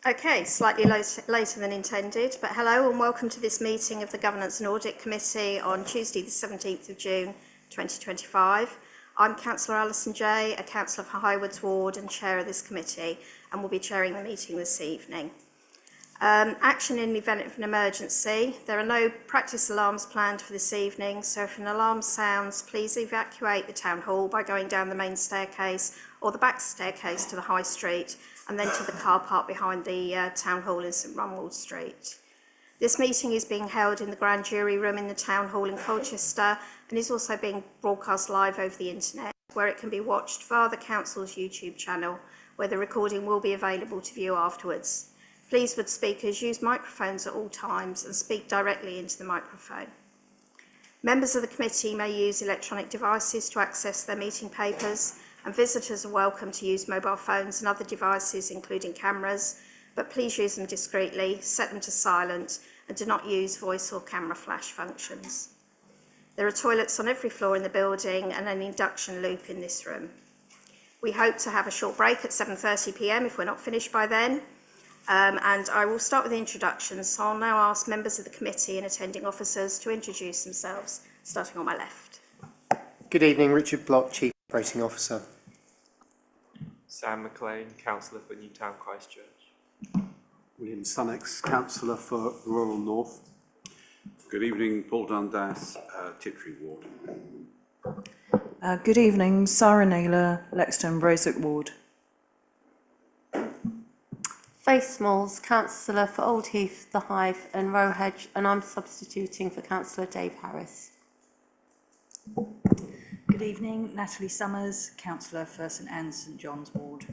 Okay, slightly later than intended, but hello and welcome to this meeting of the Governance and Audit Committee on Tuesday the 17th of June 2025. I'm Councillor Alison Jay, a councillor for Highwards Ward and chair of this committee, and will be chairing the meeting this evening. Action in the event of an emergency. There are no practice alarms planned for this evening, so if an alarm sounds, please evacuate the Town Hall by going down the main staircase or the back staircase to the High Street and then to the car park behind the Town Hall in St Runwald Street. This meeting is being held in the Grand Jury Room in the Town Hall in Colchester and is also being broadcast live over the internet, where it can be watched via the Council's YouTube channel, where the recording will be available to view afterwards. Please would speakers use microphones at all times and speak directly into the microphone. Members of the committee may use electronic devices to access their meeting papers, and visitors are welcome to use mobile phones and other devices, including cameras, but please use them discreetly, set them to silent, and do not use voice or camera flash functions. There are toilets on every floor in the building and an induction loop in this room. We hope to have a short break at 7:30 p.m. if we're not finished by then. And I will start with the introductions, so I'll now ask members of the committee and attending officers to introduce themselves, starting on my left. Good evening, Richard Block, Chief Operating Officer. Sam McLean, Councillor for Newtown Christchurch. William Sunnex, Councillor for Rural North. Good evening, Paul Dundas, Tiptree Ward. Good evening, Sarah Naylor, Lexington Rosewick Ward. Faith Smalls, Councillor for Old Heath, The Hive and Rowhedge, and I'm substituting for Councillor Dave Harris. Good evening, Natalie Summers, Councillor for St Anne's St John's Ward.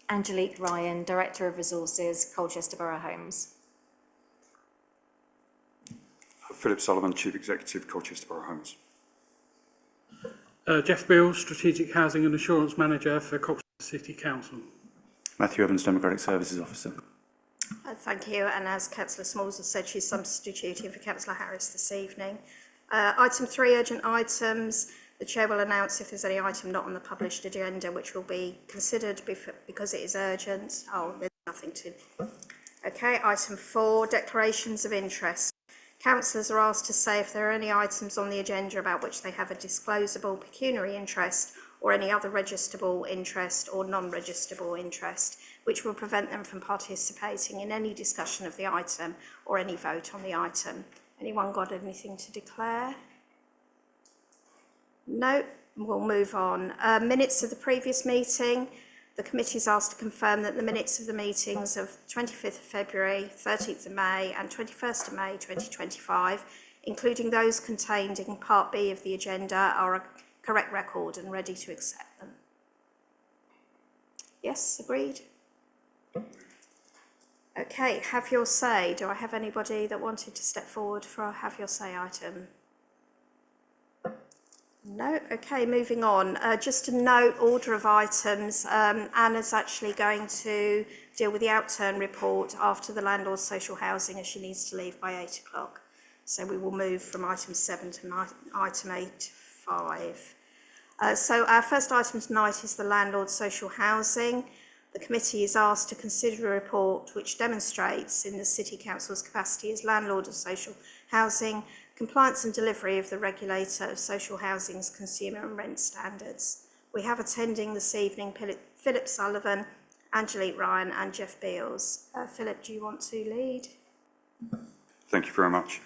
Angelique Ryan, Director of Resources, Colchester Borough Homes. Philip Sullivan, Chief Executive, Colchester Borough Homes. Jeff Beale, Strategic Housing and Assurance Manager for Colchester City Council. Matthew Evans, Democratic Services Officer. Thank you, and as Councillor Smalls has said, she's substituting for Councillor Harris this evening. Item 3, urgent items. The Chair will announce if there's any item not on the published agenda which will be considered because it is urgent. Oh, there's nothing to... Okay, item 4, declarations of interest. Councillors are asked to say if there are any items on the agenda about which they have a disclosable pecuniary interest or any other registrable interest or non-registrable interest, which will prevent them from participating in any discussion of the item or any vote on the item. Anyone got anything to declare? No, we'll move on. Minutes of the previous meeting. The committee is asked to confirm that the minutes of the meetings of 25th of February, 13th of May and 21st of May 2025, including those contained in Part B of the agenda, are a correct record and ready to accept them. Yes, agreed? Okay, have your say. Do I have anybody that wanted to step forward for a have your say item? No? Okay, moving on. Just a note, order of items. Anna's actually going to deal with the outturn report after the Landlord social housing, as she needs to leave by 8 o'clock. So we will move from item 7 to item 8.5. So our first item tonight is the Landlord social housing. The committee is asked to consider a report which demonstrates, in the City Council's capacity as landlord of social housing, compliance and delivery of the regulator of social housing's consumer and rent standards. We have attending this evening Philip Sullivan, Angelique Ryan and Jeff Beals. Philip, do you want to lead? Thank you very much.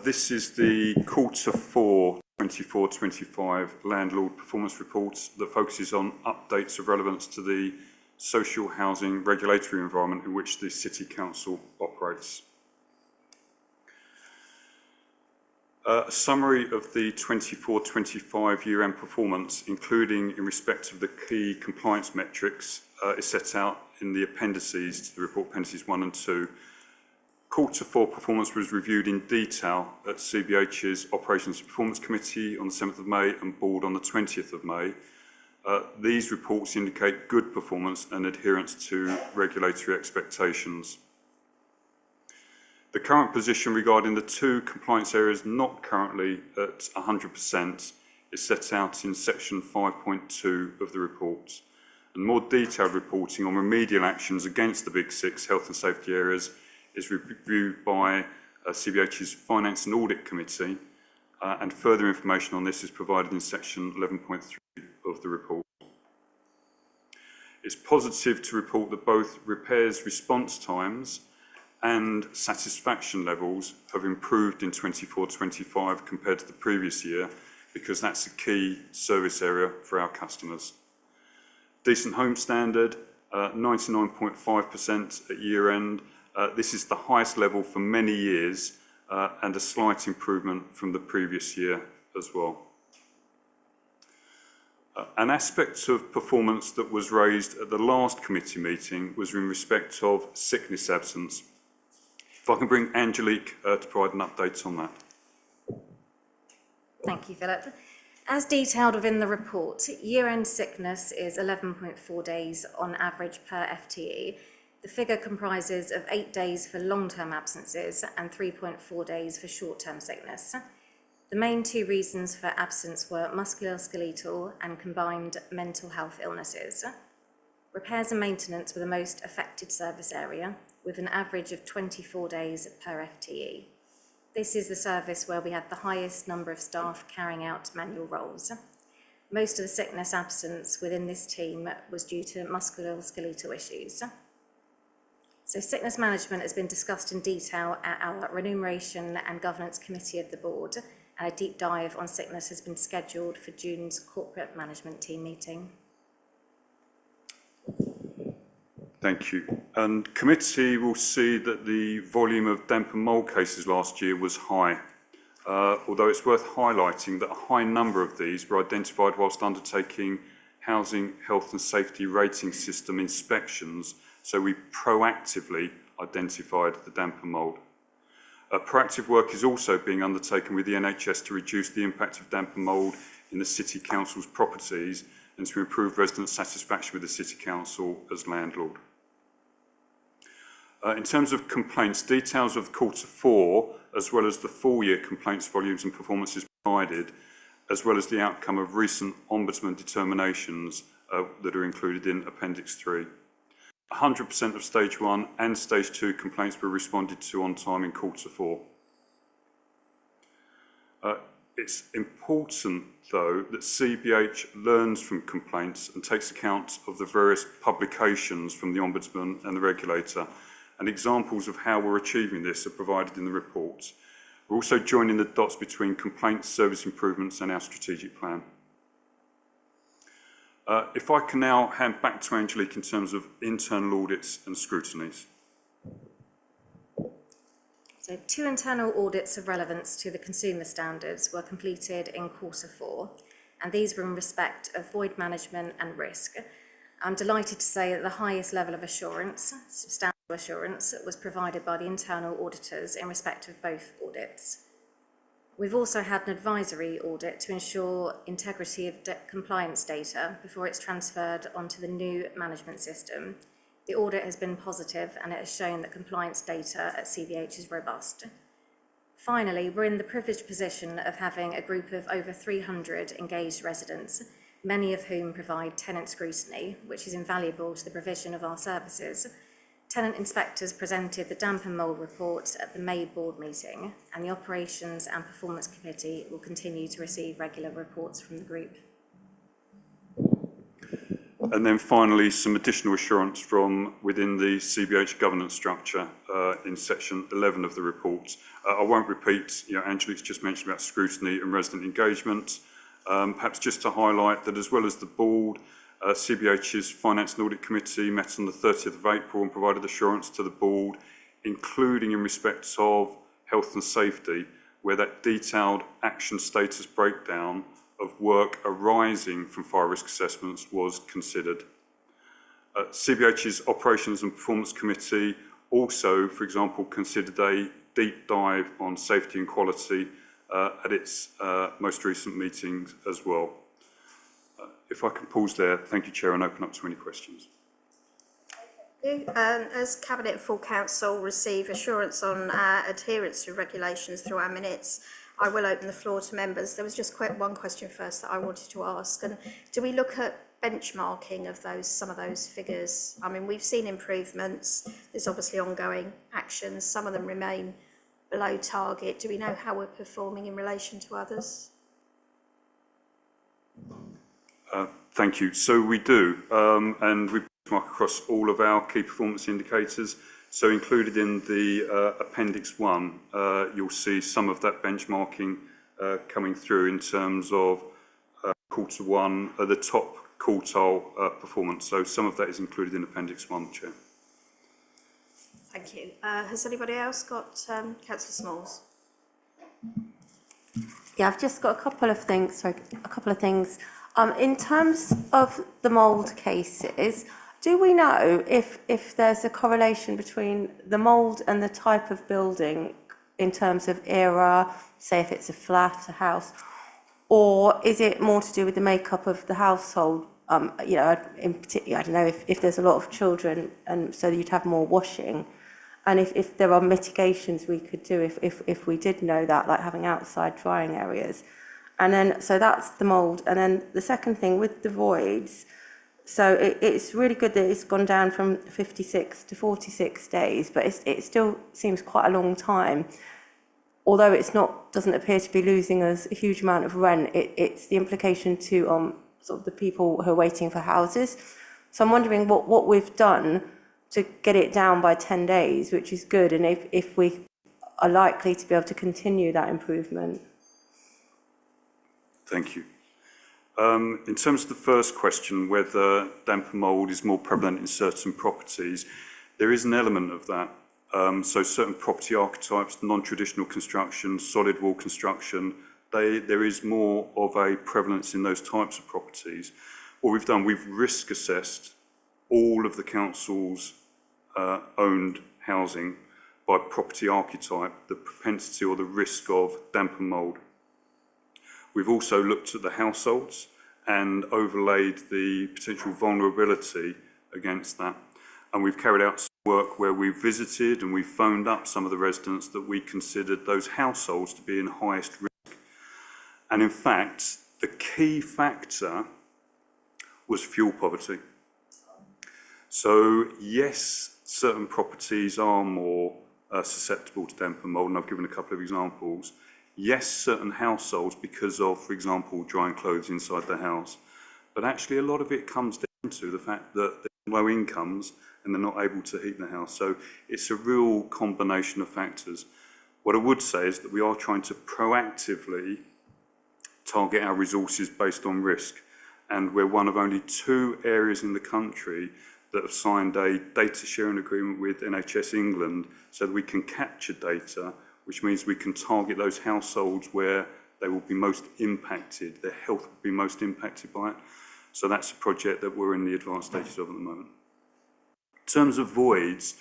This is the Q4 24-25 Landlord Performance Reports that focuses on updates of relevance to the social housing regulatory environment in which the City Council operates. A summary of the 24-25 year-end performance, including in respect of the key compliance metrics, is set out in the appendices to the report, appendices 1 and 2. Q4 performance was reviewed in detail at CBH's Operations and Performance Committee on the 7th of May and Board on the 20th of May. These reports indicate good performance and adherence to regulatory expectations. The current position regarding the two compliance areas not currently at 100% is set out in section 5.2 of the report. and more detailed reporting on remedial actions against the Big Six health and safety areas is reviewed by CBH's Finance and Audit Committee, and further information on this is provided in section 11.3 of the report. It's positive to report that both repairs response times and satisfaction levels have improved in 24-25 compared to the previous year, because that's a key service area for our customers. Decent home standard, 99.5% at year end. This is the highest level for many years, and a slight improvement from the previous year as well. An aspect of performance that was raised at the last committee meeting was in respect of sickness absence. If I can bring Angelique to provide an update on that. Thank you, Philip. As detailed within the report, year-end sickness is 11.4 days on average per FTE. The figure comprises of 8 days for long-term absences and 3.4 days for short-term sickness. The main two reasons for absence were musculoskeletal and combined mental health illnesses. Repairs and maintenance were the most affected service area, with an average of 24 days per FTE. This is the service where we had the highest number of staff carrying out manual roles. Most of the sickness absence within this team was due to musculoskeletal issues. So sickness management has been discussed in detail at our Remuneration and Governance Committee of the Board, and a deep dive on sickness has been scheduled for June's corporate management team meeting. Thank you. And committee will see that the volume of damp and mould cases last year was high, although it's worth highlighting that a high number of these were identified whilst undertaking housing health and safety rating system inspections, so we proactively identified the damp and mould. Proactive work is also being undertaken with the NHS to reduce the impact of damp and mould in the City Council's properties and to improve resident satisfaction with the City Council as landlord. In terms of complaints, details of Q4, as well as the full year complaints volumes and performances provided, as well as the outcome of recent Ombudsman determinations that are included in Appendix 3. 100% of Stage 1 and Stage 2 complaints were responded to on time in Q4. It's important, though, that CBH learns from complaints and takes account of the various publications from the Ombudsman and the regulator, and examples of how we're achieving this are provided in the report. We're also joining the dots between complaints, service improvements and our strategic plan. If I can now hand back to Angelique in terms of internal audits and scrutinies. So 2 internal audits of relevance to the consumer standards were completed in Q4, and these were in respect of void management and risk. I'm delighted to say that the highest level of assurance, substantial assurance, was provided by the internal auditors in respect of both audits. We've also had an advisory audit to ensure integrity of compliance data before it's transferred onto the new management system. The audit has been positive and it has shown that compliance data at CBH is robust. Finally, we're in the privileged position of having a group of over 300 engaged residents, many of whom provide tenant scrutiny, which is invaluable to the provision of our services. Tenant inspectors presented the damp and mould report at the May board meeting, and the Operations and Performance Committee will continue to receive regular reports from the group. And then finally, some additional assurance from within the CBH governance structure in section 11 of the report. I won't repeat, Angelique's just mentioned about scrutiny and resident engagement. Perhaps just to highlight that as well as the board, CBH's Finance and Audit Committee met on the 30th of April and provided assurance to the board, including in respect of health and safety, where that detailed action status breakdown of work arising from fire risk assessments was considered. CBH's Operations and Performance Committee also, for example, considered a deep dive on safety and quality at its most recent meetings as well. If I can pause there, thank you, Chair, and open up to any questions. As Cabinet and full Council receive assurance on our adherence to regulations through our minutes, I will open the floor to members. There was just one question first that I wanted to ask. And do we look at benchmarking of some of those figures? I mean, we've seen improvements. There's obviously ongoing actions. Some of them remain below target. Do we know how we're performing in relation to others? Thank you. So we do, and we benchmark across all of our key performance indicators. So included in the Appendix 1, you'll see some of that benchmarking coming through in terms of quarter one, the top quartile performance. So some of that is included in Appendix 1, Chair. Thank you. Has anybody else got Councillor Smalls? Yeah, I've just got a couple of things. In terms of the mould cases, do we know if there's a correlation between the mould and the type of building in terms of era, say if it's a flat, a house, or is it more to do with the makeup of the household? In particular, I don't know if there's a lot of children, and so you'd have more washing, and if there are mitigations we could do if we did know that, like having outside drying areas. And then, so that's the mould. And then the second thing with the voids, so it's really good that it's gone down from 56 to 46 days, but it still seems quite a long time. Although doesn't appear to be losing us a huge amount of rent, it's the implication to sort of the people who are waiting for houses. So I'm wondering what we've done to get it down by 10 days, which is good, and if we are likely to be able to continue that improvement. Thank you. In terms of the first question, whether damp and mould is more prevalent in certain properties, there is an element of that. So certain property archetypes, non-traditional construction, solid wall construction, there is more of a prevalence in those types of properties. What we've done, we've risk assessed all of the council's owned housing by property archetype, the propensity or the risk of damp and mould. We've also looked at the households and overlaid the potential vulnerability against that. And we've carried out some work where we've visited and we've phoned up some of the residents that we considered those households to be in highest risk. And in fact, the key factor was fuel poverty. So yes, certain properties are more susceptible to damp and mould, and I've given a couple of examples. Yes, certain households, because of, for example, drying clothes inside the house, but actually a lot of it comes down to the fact that they're low incomes and they're not able to heat the house. So it's a real combination of factors. What I would say is that we are trying to proactively target our resources based on risk, and we're one of only 2 areas in the country that have signed a data sharing agreement with NHS England so that we can capture data, which means we can target those households where they will be most impacted, their health will be most impacted by it. So that's a project that we're in the advanced stages of at the moment. In terms of voids,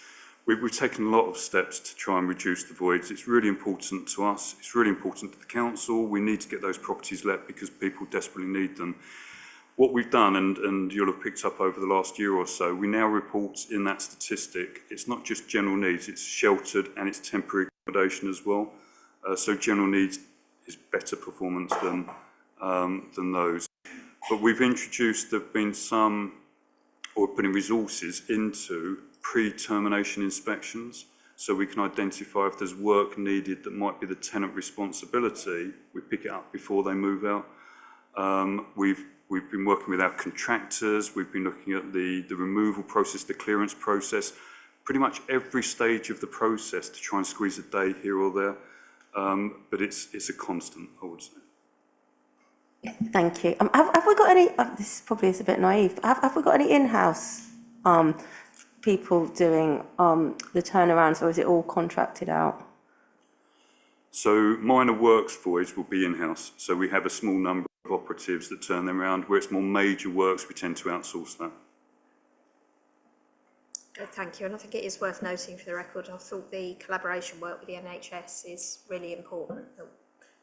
we've taken a lot of steps to try and reduce the voids. It's really important to us, it's really important to the council. We need to get those properties let because people desperately need them. What we've done, and you'll have picked up over the last year or so, we now report in that statistic, it's not just general needs, it's sheltered and it's temporary accommodation as well. So general needs is better performance than those. But we've introduced, there have been some, or putting resources into pre-termination inspections, so we can identify if there's work needed that might be the tenant responsibility, we pick it up before they move out. We've been working with our contractors, we've been looking at the removal process, the clearance process, pretty much every stage of the process to try and squeeze a day here or there, but it's a constant, I would say. Thank you. Have we got any, this probably is a bit naive, but have we got any in-house people doing the turnarounds, or is it all contracted out? So minor works voids will be in-house, so we have a small number of operatives that turn them around. Where it's more major works, we tend to outsource that. Thank you, and I think it is worth noting for the record, I thought the collaboration work with the NHS is really important, that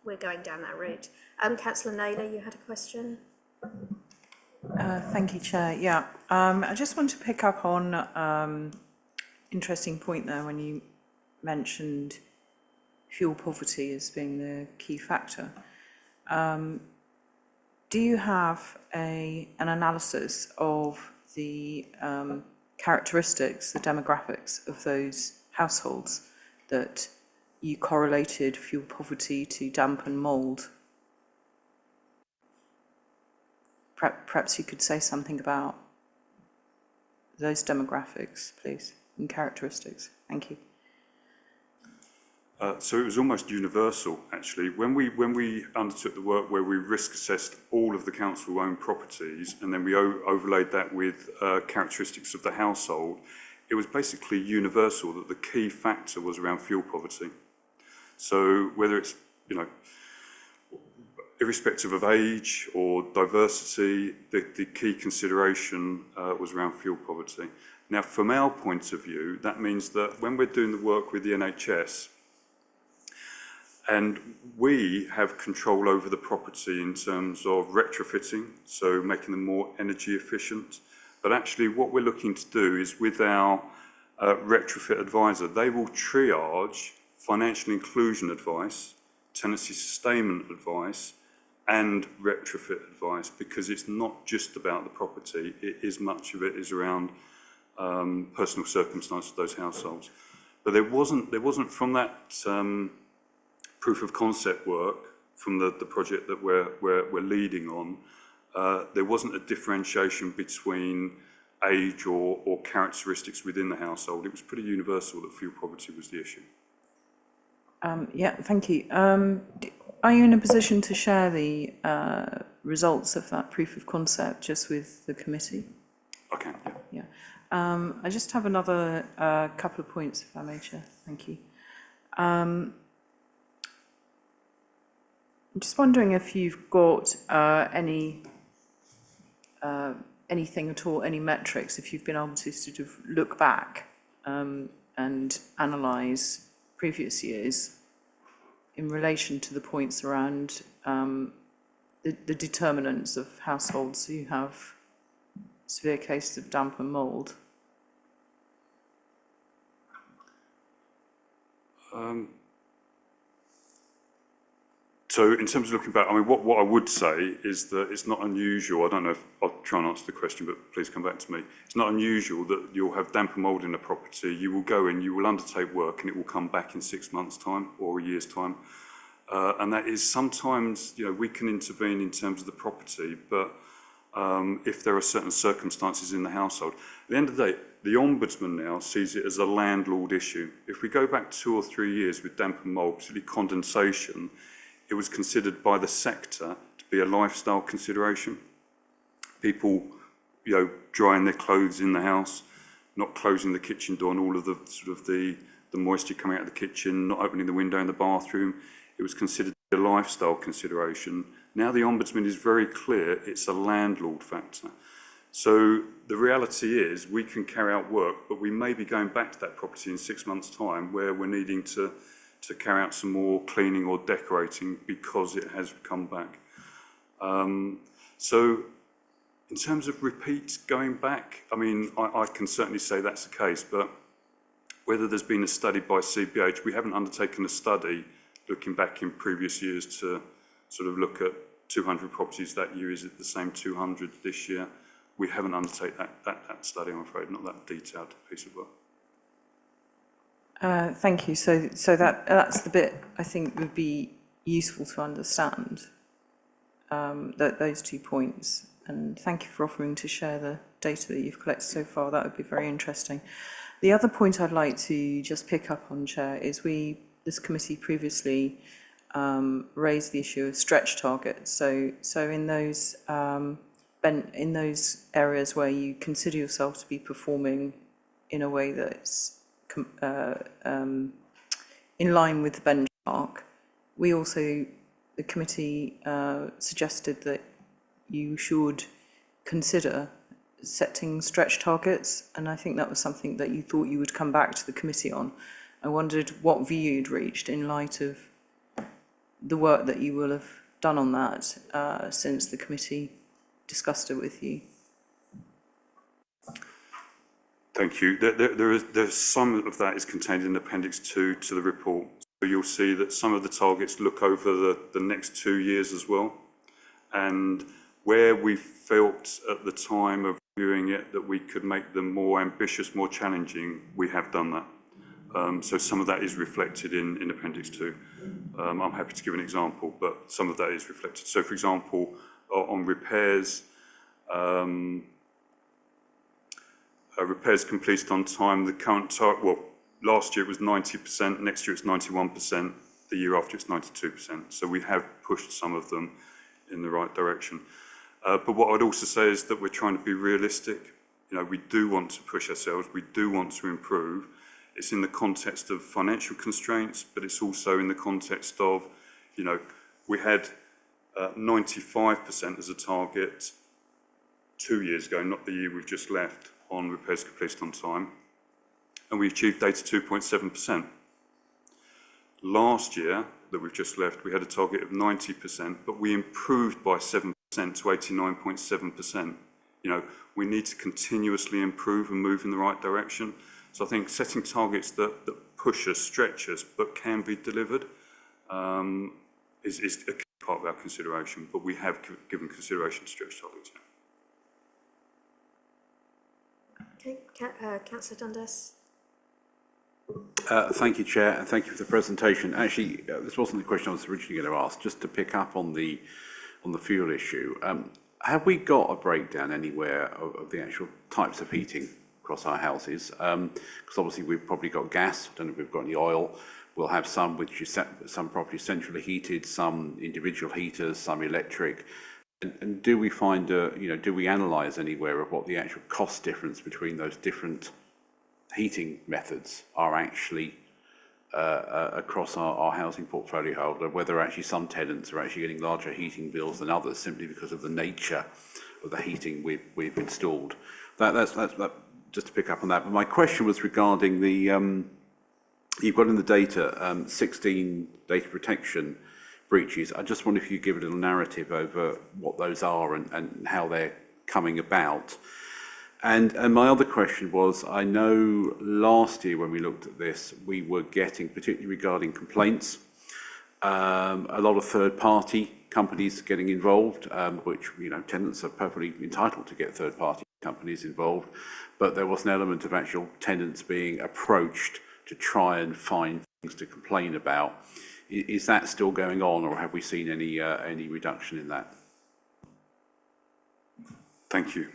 we're going down that route. Councillor Naylor, you had a question? Thank you, Chair. Yeah, I just want to pick up on interesting point there when you mentioned fuel poverty as being the key factor. Do you have an analysis of the characteristics, the demographics of those households that you correlated fuel poverty to damp and mould? Perhaps you could say something about those demographics, please, and characteristics. Thank you. So it was almost universal, actually. When we undertook the work where we risk assessed all of the council-owned properties and then we overlaid that with characteristics of the household, it was basically universal that the key factor was around fuel poverty. So whether it's, irrespective of age or diversity, the key consideration was around fuel poverty. Now, from our point of view, that means that when we're doing the work with the NHS, and we have control over the property in terms of retrofitting, so making them more energy efficient. But actually what we're looking to do is with our retrofit advisor, they will triage financial inclusion advice, tenancy sustainment advice, and retrofit advice, because it's not just about the property, much of it is around personal circumstances of those households. But there wasn't from that proof of concept work from the project that we're leading on, there wasn't a differentiation between age or characteristics within the household. It was pretty universal that fuel poverty was the issue. Yeah, thank you. Are you in a position to share the results of that proof of concept just with the committee? Okay. Yeah. I just have another couple of points, if I may, Chair. Thank you. I'm just wondering if you've got anything at all, any metrics, if you've been able to sort of look back and analyse previous years in relation to the points around the determinants of households who have severe cases of damp and mould. So in terms of looking back, I mean, what I would say is that it's not unusual, I don't know if I'll try and answer the question, but please come back to me. It's not unusual that you'll have damp and mould in a property, you will go in, you will undertake work, and it will come back in 6 months' time or a year's time. And that is sometimes, we can intervene in terms of the property, but if there are certain circumstances in the household. At the end of the day, the Ombudsman now sees it as a landlord issue. If we go back 2 or 3 years with damp and mould, particularly condensation, it was considered by the sector to be a lifestyle consideration. People, drying their clothes in the house, not closing the kitchen door and all of the sort of the moisture coming out of the kitchen, not opening the window in the bathroom. It was considered a lifestyle consideration. Now the Ombudsman is very clear, it's a landlord factor. So the reality is we can carry out work, but we may be going back to that property in 6 months' time where we're needing to carry out some more cleaning or decorating because it has come back. So in terms of repeats going back, I mean, I can certainly say that's the case, but whether there's been a study by CBH, we haven't undertaken a study looking back in previous years to sort of look at 200 properties that year. Is it the same 200 this year? We haven't undertaken that study, I'm afraid, not that detailed piece of work. Thank you. So that's the bit I think would be useful to understand, those 2 points. And thank you for offering to share the data that you've collected so far. That would be very interesting. The other point I'd like to just pick up on, Chair, is this committee previously raised the issue of stretch targets. So in those areas where you consider yourself to be performing in a way that's in line with the benchmark, the committee suggested that you should consider setting stretch targets, and I think that was something that you thought you would come back to the committee on. I wondered what view you'd reached in light of the work that you will have done on that since the committee discussed it with you. Thank you. There's some of that is contained in Appendix 2 to the report. you'll see that some of the targets look over the next 2 years as well. And where we felt at the time of reviewing it that we could make them more ambitious, more challenging, we have done that. So some of that is reflected in Appendix 2. I'm happy to give an example, but some of that is reflected. So, for example, on repairs, repairs completed on time, the current target, well, last year it was 90%, next year it's 91%, the year after it's 92%. So we have pushed some of them in the right direction. But what I'd also say is that we're trying to be realistic. You know, we do want to push ourselves, we do want to improve. It's in the context of financial constraints, but it's also in the context of, you know, we had 95% as a target 2 years ago, not the year we've just left, on repairs completed on time, and we achieved 82.7%. Last year that we've just left, we had a target of 90%, but we improved by 7% to 89.7%. You know, we need to continuously improve and move in the right direction. So I think setting targets that push us, stretch us, but can be delivered is a key part of our consideration, but we have given consideration to stretch targets. Okay, Councillor Dundas. Thank you, Chair, and thank you for the presentation. Actually, this wasn't the question I was originally going to ask. Just to pick up on the fuel issue, have we got a breakdown anywhere of the actual types of heating across our houses? Because obviously we've probably got gas. I don't know if we've got any oil. We'll have some which is some properties centrally heated, some individual heaters, some electric. And do we find do we analyse anywhere of what the actual cost difference between those different heating methods are actually across our housing portfolio, whether actually some tenants are actually getting larger heating bills than others simply because of the nature of the heating we've installed? That's just to pick up on that. But my question was regarding the you've got in the data 16 data protection breaches. I just wonder if you could give a little narrative over what those are and how they're coming about. And my other question was, I know last year when we looked at this, we were getting, particularly regarding complaints, a lot of third-party companies getting involved, which, you know, tenants are perfectly entitled to get third-party companies involved, but there was an element of actual tenants being approached to try and find things to complain about. Is that still going on, or have we seen any reduction in that? Thank you.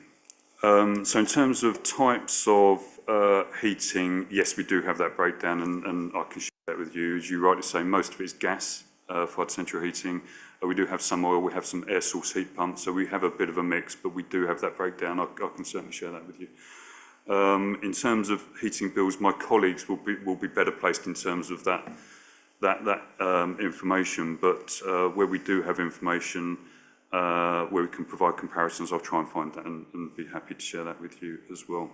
So in terms of types of heating, yes, we do have that breakdown, and I can share that with you. As you rightly say, most of it is gas-fired central heating. We do have some oil, we have some air source heat pumps, so we have a bit of a mix, but we do have that breakdown. I can certainly share that with you. In terms of heating bills, my colleagues will be better placed in terms of that information, but where we do have information, where we can provide comparisons, I'll try and find that and be happy to share that with you as well.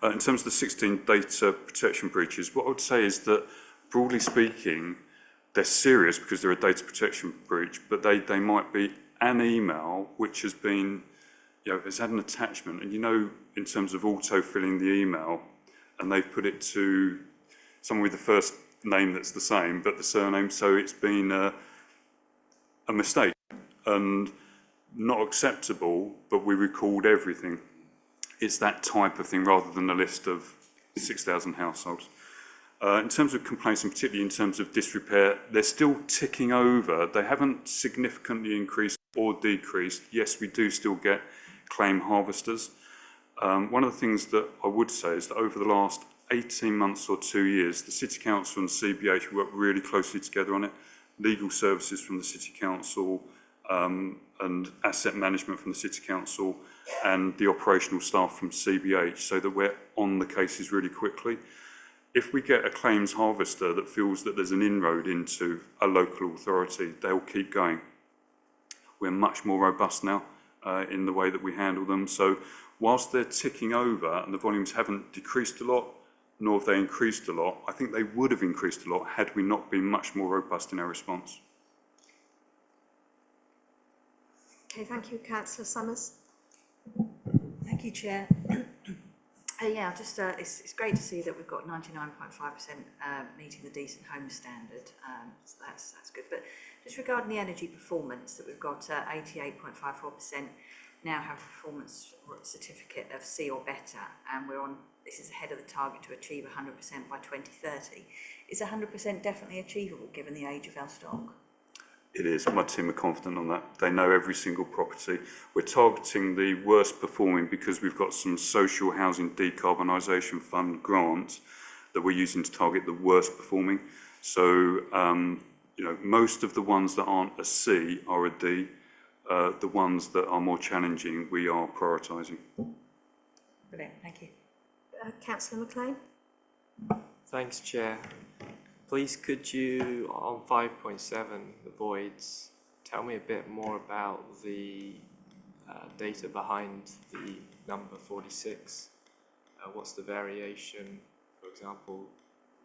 In terms of the 16 data protection breaches, what I would say is that, broadly speaking, they're serious because they're a data protection breach, but they might be an email which has been, you know, has had an attachment, and you know, in terms of auto-filling the email, and they've put it to someone with the first name that's the same, but the surname, so it's been a mistake and not acceptable, but we recalled everything. It's that type of thing rather than a list of 6,000 households. In terms of complaints, and particularly in terms of disrepair, they're still ticking over. They haven't significantly increased or decreased. Yes, we do still get claim harvesters. One of the things that I would say is that over the last 18 months or 2 years, the City Council and CBH work really closely together on it. Legal services from the City Council and asset management from the City Council and the operational staff from CBH, so that we're on the cases really quickly. If we get a claims harvester that feels that there's an inroad into a local authority, they'll keep going. We're much more robust now in the way that we handle them. So whilst they're ticking over and the volumes haven't decreased a lot, nor have they increased a lot, I think they would have increased a lot had we not been much more robust in our response. Okay, thank you, Councillor Summers. Thank you, Chair. Yeah, just it's great to see that we've got 99.5% meeting the decent home standard. So that's good. But just regarding the energy performance, that we've got 88.54% now have a performance certificate of C or better, and we're on. This is ahead of the target to achieve 100% by 2030. Is 100% definitely achievable given the age of our stock? It is. My team are confident on that. They know every single property. We're targeting the worst performing because we've got some social housing decarbonisation fund grants that we're using to target the worst performing. So, you know, most of the ones that aren't a C are a D. The ones that are more challenging, we are prioritising. Brilliant, thank you. Councillor McLean. Thanks, Chair. Please could you, on 5.7, the voids, tell me a bit more about the data behind the number 46? What's the variation, for example?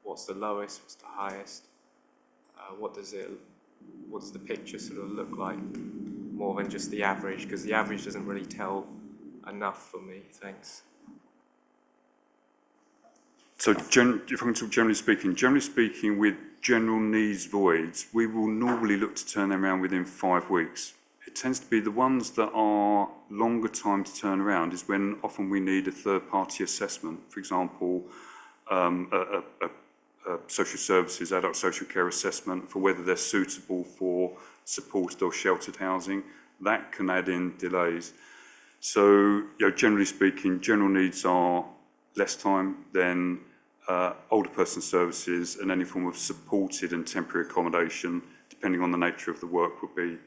What's the lowest, what's the highest? What does the picture sort of look like, more than just the average? Because the average doesn't really tell enough for me. Thanks. So, if I can talk generally speaking, with general needs voids, we will normally look to turn them around within 5 weeks. It tends to be the ones that are longer time to turn around is when often we need a third-party assessment. For example, a social services, adult social care assessment for whether they're suitable for supported or sheltered housing. That can add in delays. So, you know, generally speaking, general needs are less time than older person services, and any form of supported and temporary accommodation, depending on the nature of the work, would be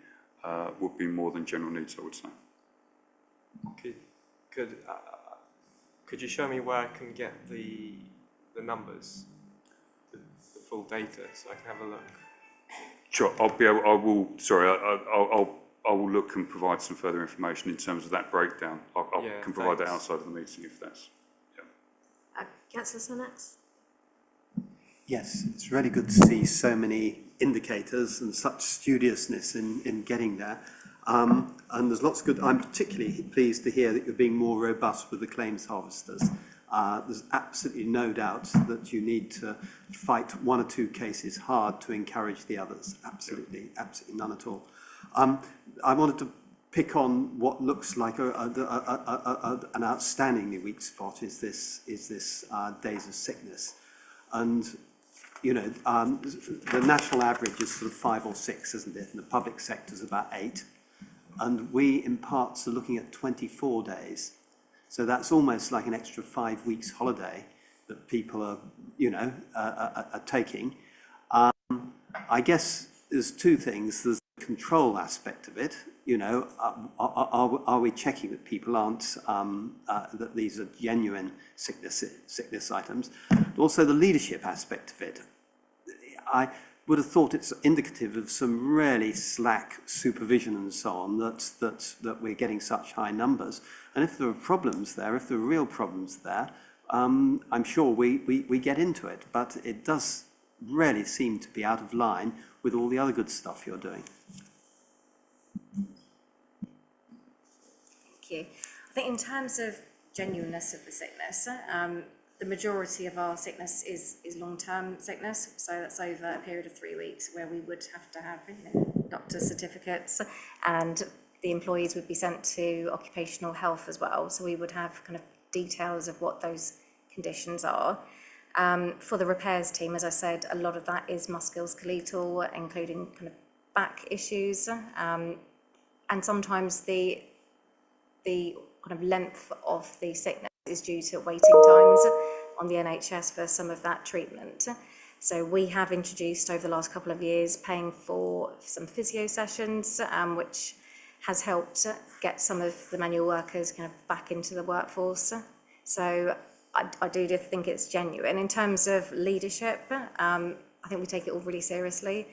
more than general needs, I would say. Could you show me where I can get the numbers, the full data, so I can have a look? Sure, I will look and provide some further information in terms of that breakdown. I can provide that outside of the meeting if that's. Councillor Sunnucks. Yes, it's really good to see so many indicators and such studiousness in getting there. And there's lots of good. I'm particularly pleased to hear that you're being more robust with the claims harvesters. There's absolutely no doubt that you need to fight one or two cases hard to encourage the others. Absolutely none at all. I wanted to pick on what looks like an outstandingly weak spot is this days of sickness, and you know the national average is sort of 5 or 6, isn't it? And the public sector is about 8, and we in parts are looking at 24 days. So that's almost like an extra 5 weeks holiday that people are are taking. I guess there's two things. There's the control aspect of it. You know, are we checking that people aren't, that these are genuine sickness items? Also the leadership aspect of it. I would have thought it's indicative of some really slack supervision and so on that we're getting such high numbers. And if there are problems there, if there are real problems there, I'm sure we get into it. But it does really seem to be out of line with all the other good stuff you're doing. Thank you. I think in terms of genuineness of the sickness, the majority of our sickness is long-term sickness, so that's over a period of 3 weeks where we would have to have doctor's certificates, and the employees would be sent to occupational health as well, so we would have kind of details of what those conditions are. For the repairs team, as I said, a lot of that is musculoskeletal, including kind of back issues, and sometimes the kind of length of the sickness is due to waiting times on the NHS for some of that treatment. So we have introduced over the last couple of years paying for some physio sessions, which has helped get some of the manual workers kind of back into the workforce. So I do think it's genuine. In terms of leadership, I think we take it all really seriously,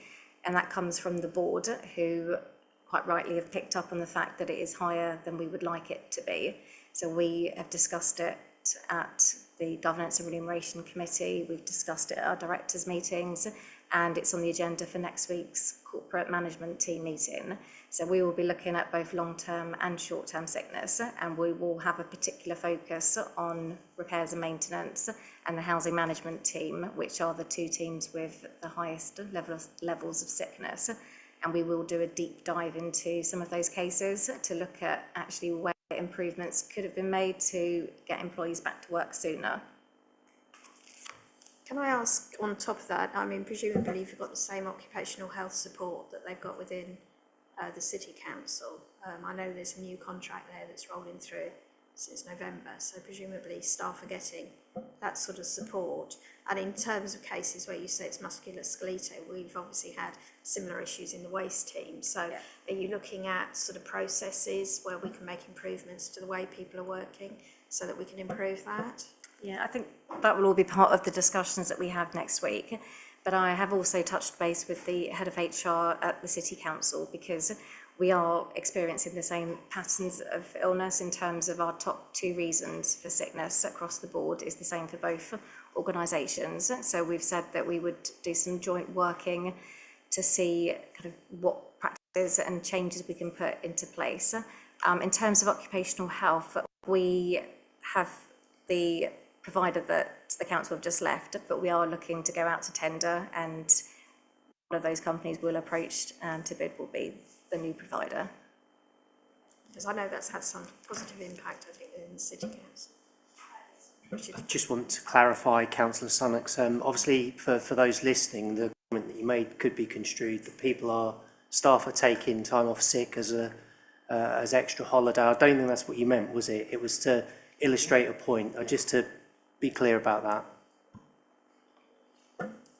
and that comes from the board, who quite rightly have picked up on the fact that it is higher than we would like it to be. So we have discussed it at the Governance and Remuneration Committee, we've discussed it at our directors' meetings, and it's on the agenda for next week's corporate management team meeting. So we will be looking at both long-term and short-term sickness, and we will have a particular focus on repairs and maintenance and the housing management team, which are the two teams with the highest levels of sickness. And we will do a deep dive into some of those cases to look at actually where improvements could have been made to get employees back to work sooner. Can I ask on top of that, I mean, presumably you've got the same occupational health support that they've got within the City Council. I know there's a new contract there that's rolling through since November, so presumably staff are getting that sort of support. And in terms of cases where you say it's musculoskeletal, we've obviously had similar issues in the waste team. So are you looking at sort of processes where we can make improvements to the way people are working so that we can improve that? Yeah, I think that will all be part of the discussions that we have next week. But I have also touched base with the head of HR at the City Council, because we are experiencing the same patterns of illness in terms of our top 2 reasons for sickness across the board is the same for both organisations. So we've said that we would do some joint working to see kind of what practices and changes we can put into place. In terms of occupational health, we have the provider that the council have just left, but we are looking to go out to tender, and one of those companies we'll approach to bid will be the new provider. Because I know that's had some positive impact, I think, within the City Council. I just want to clarify, Councillor Sunnox, obviously for those listening, the comment that you made could be construed that staff are taking time off sick as extra holiday. I don't think that's what you meant, was it? It was to illustrate a point, just to be clear about that.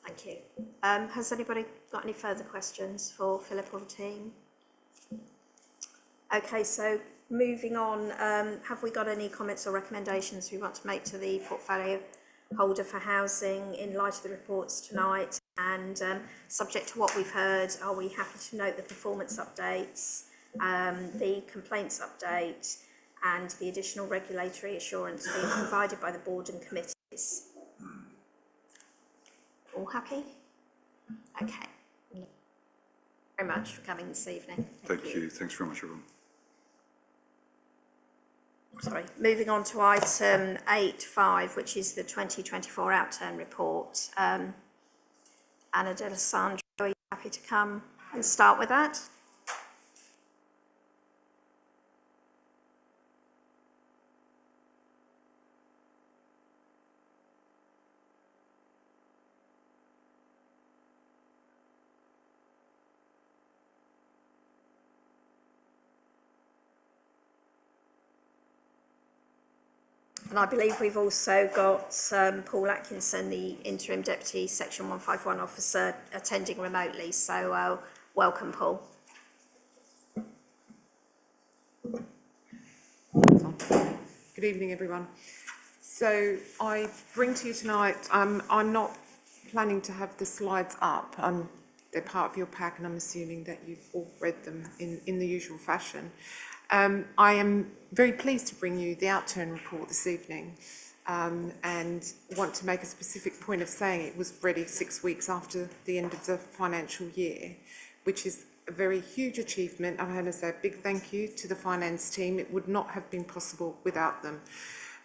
Thank you. Has anybody got any further questions for Philip or the team? Okay, so moving on, have we got any comments or recommendations we want to make to the portfolio holder for housing in light of the reports tonight? And subject to what we've heard, are we happy to note the performance updates, the complaints update, and the additional regulatory assurance being provided by the board and committees? All happy? Okay. Thank you very much for coming this evening. Thank you. Thanks very much, everyone. Sorry. Moving on to item 8.5, which is the 2024 outturn report. Anna D'Alessandro, are you happy to come and start with that? And I believe we've also got Paul Atkinson, the Interim Deputy Section 151 Officer, attending remotely. So welcome, Paul. Good evening, everyone. So I bring to you tonight, I'm not planning to have the slides up. They're part of your pack, and I'm assuming that you've all read them in the usual fashion. I am very pleased to bring you the outturn report this evening, and want to make a specific point of saying it was ready 6 weeks after the end of the financial year, which is a very huge achievement. I want to say a big thank you to the finance team. It would not have been possible without them.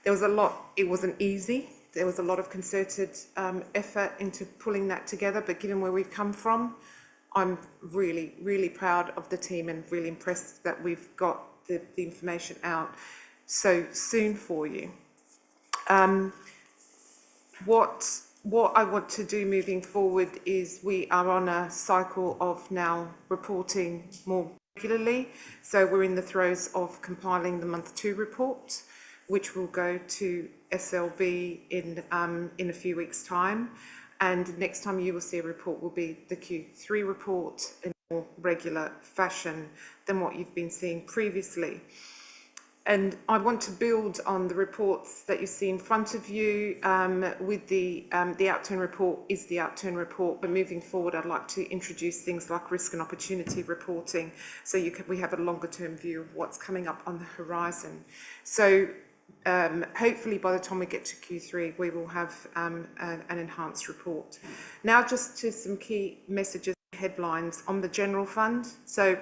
There was a lot, it wasn't easy. There was a lot of concerted effort into pulling that together, but given where we've come from, I'm really, really proud of the team and really impressed that we've got the information out so soon for you. What I want to do moving forward is we are on a cycle of now reporting more regularly. So we're in the throes of compiling the month 2 report, which will go to SLB in a few weeks' time. And next time you will see a report will be the Q3 report in a more regular fashion than what you've been seeing previously. And I want to build on the reports that you see in front of you. With the outturn report is the outturn report, but moving forward, I'd like to introduce things like risk and opportunity reporting, so we have a longer term view of what's coming up on the horizon. So hopefully by the time we get to Q3, we will have an enhanced report. Now just to some key messages, headlines on the general fund. So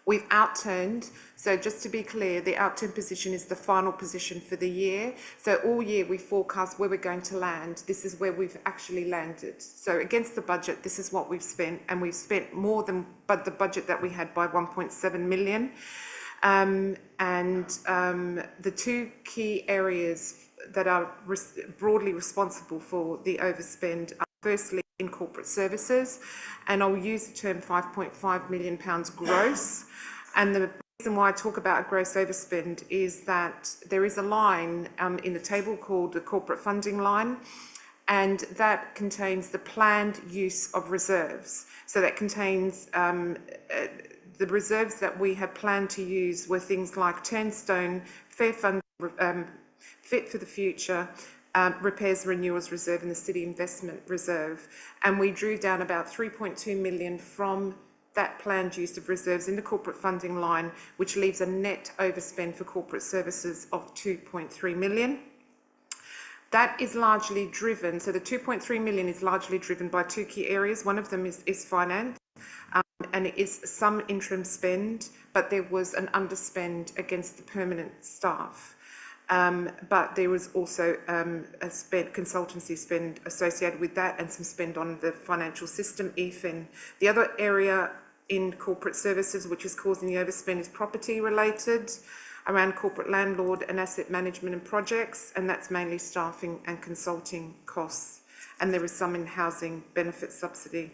we've outturned. So just to be clear, the outturn position is the final position for the year. So all year we forecast where we're going to land. This is where we've actually landed. So against the budget, this is what we've spent, and we've spent more than the budget that we had by 1.7 million. The two key areas that are broadly responsible for the overspend are firstly in corporate services, and I'll use the term £5.5 million gross. And the reason why I talk about a gross overspend is that there is a line in the table called the corporate funding line, and that contains the planned use of reserves. So that contains the reserves that we had planned to use were things like Turnstone, Fair Fund, Fit for the Future, Repairs Renewals Reserve and the City Investment Reserve. And we drew down about 3.2 million from that planned use of reserves in the corporate funding line, which leaves a net overspend for corporate services of 2.3 million. That is largely driven, so the 2.3 million is largely driven by two key areas. One of them is finance. And it is some interim spend, but there was an underspend against the permanent staff. But there was also a consultancy spend associated with that, and some spend on the financial system, EFIN. The other area in corporate services which is causing the overspend is property related, around corporate landlord and asset management and projects, and that's mainly staffing and consulting costs. And there is some in housing benefit subsidy.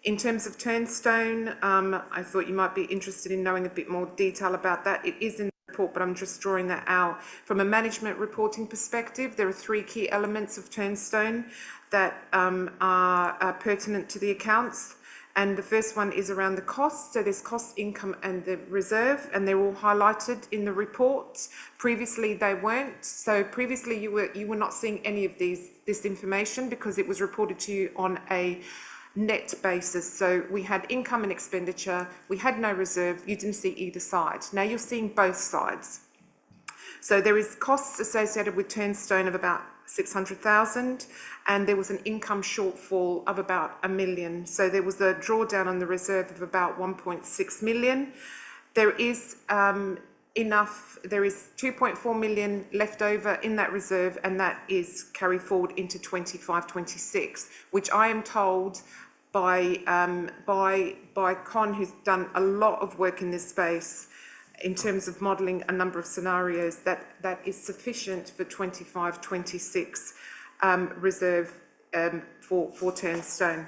In terms of Turnstone, I thought you might be interested in knowing a bit more detail about that. It is in the report, but I'm just drawing that out. From a management reporting perspective, there are three key elements of Turnstone that are pertinent to the accounts. And the first one is around the costs. So there's cost, income and the reserve, and they're all highlighted in the report. Previously they weren't. So previously you were not seeing any of this information because it was reported to you on a net basis. So we had income and expenditure, we had no reserve, you didn't see either side. Now you're seeing both sides. So there is costs associated with Turnstone of about 600,000, and there was an income shortfall of about 1 million. So there was a drawdown on the reserve of about 1.6 million. There is there is 2.4 million left over in that reserve, and that is carried forward into 25-26, which I am told by Con, who's done a lot of work in this space in terms of modelling a number of scenarios, that is sufficient for 25-26 reserve for Turnstone.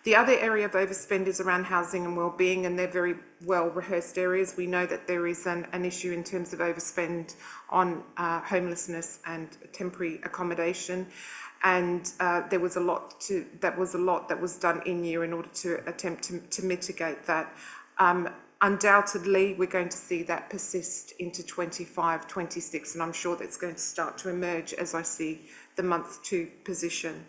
The other area of overspend is around housing and wellbeing, and they're very well rehearsed areas. We know that there is an issue in terms of overspend on homelessness and temporary accommodation, and there was a lot that was done in year in order to attempt to mitigate that. Undoubtedly, we're going to see that persist into 25-26, and I'm sure that's going to start to emerge as I see the month 2 position.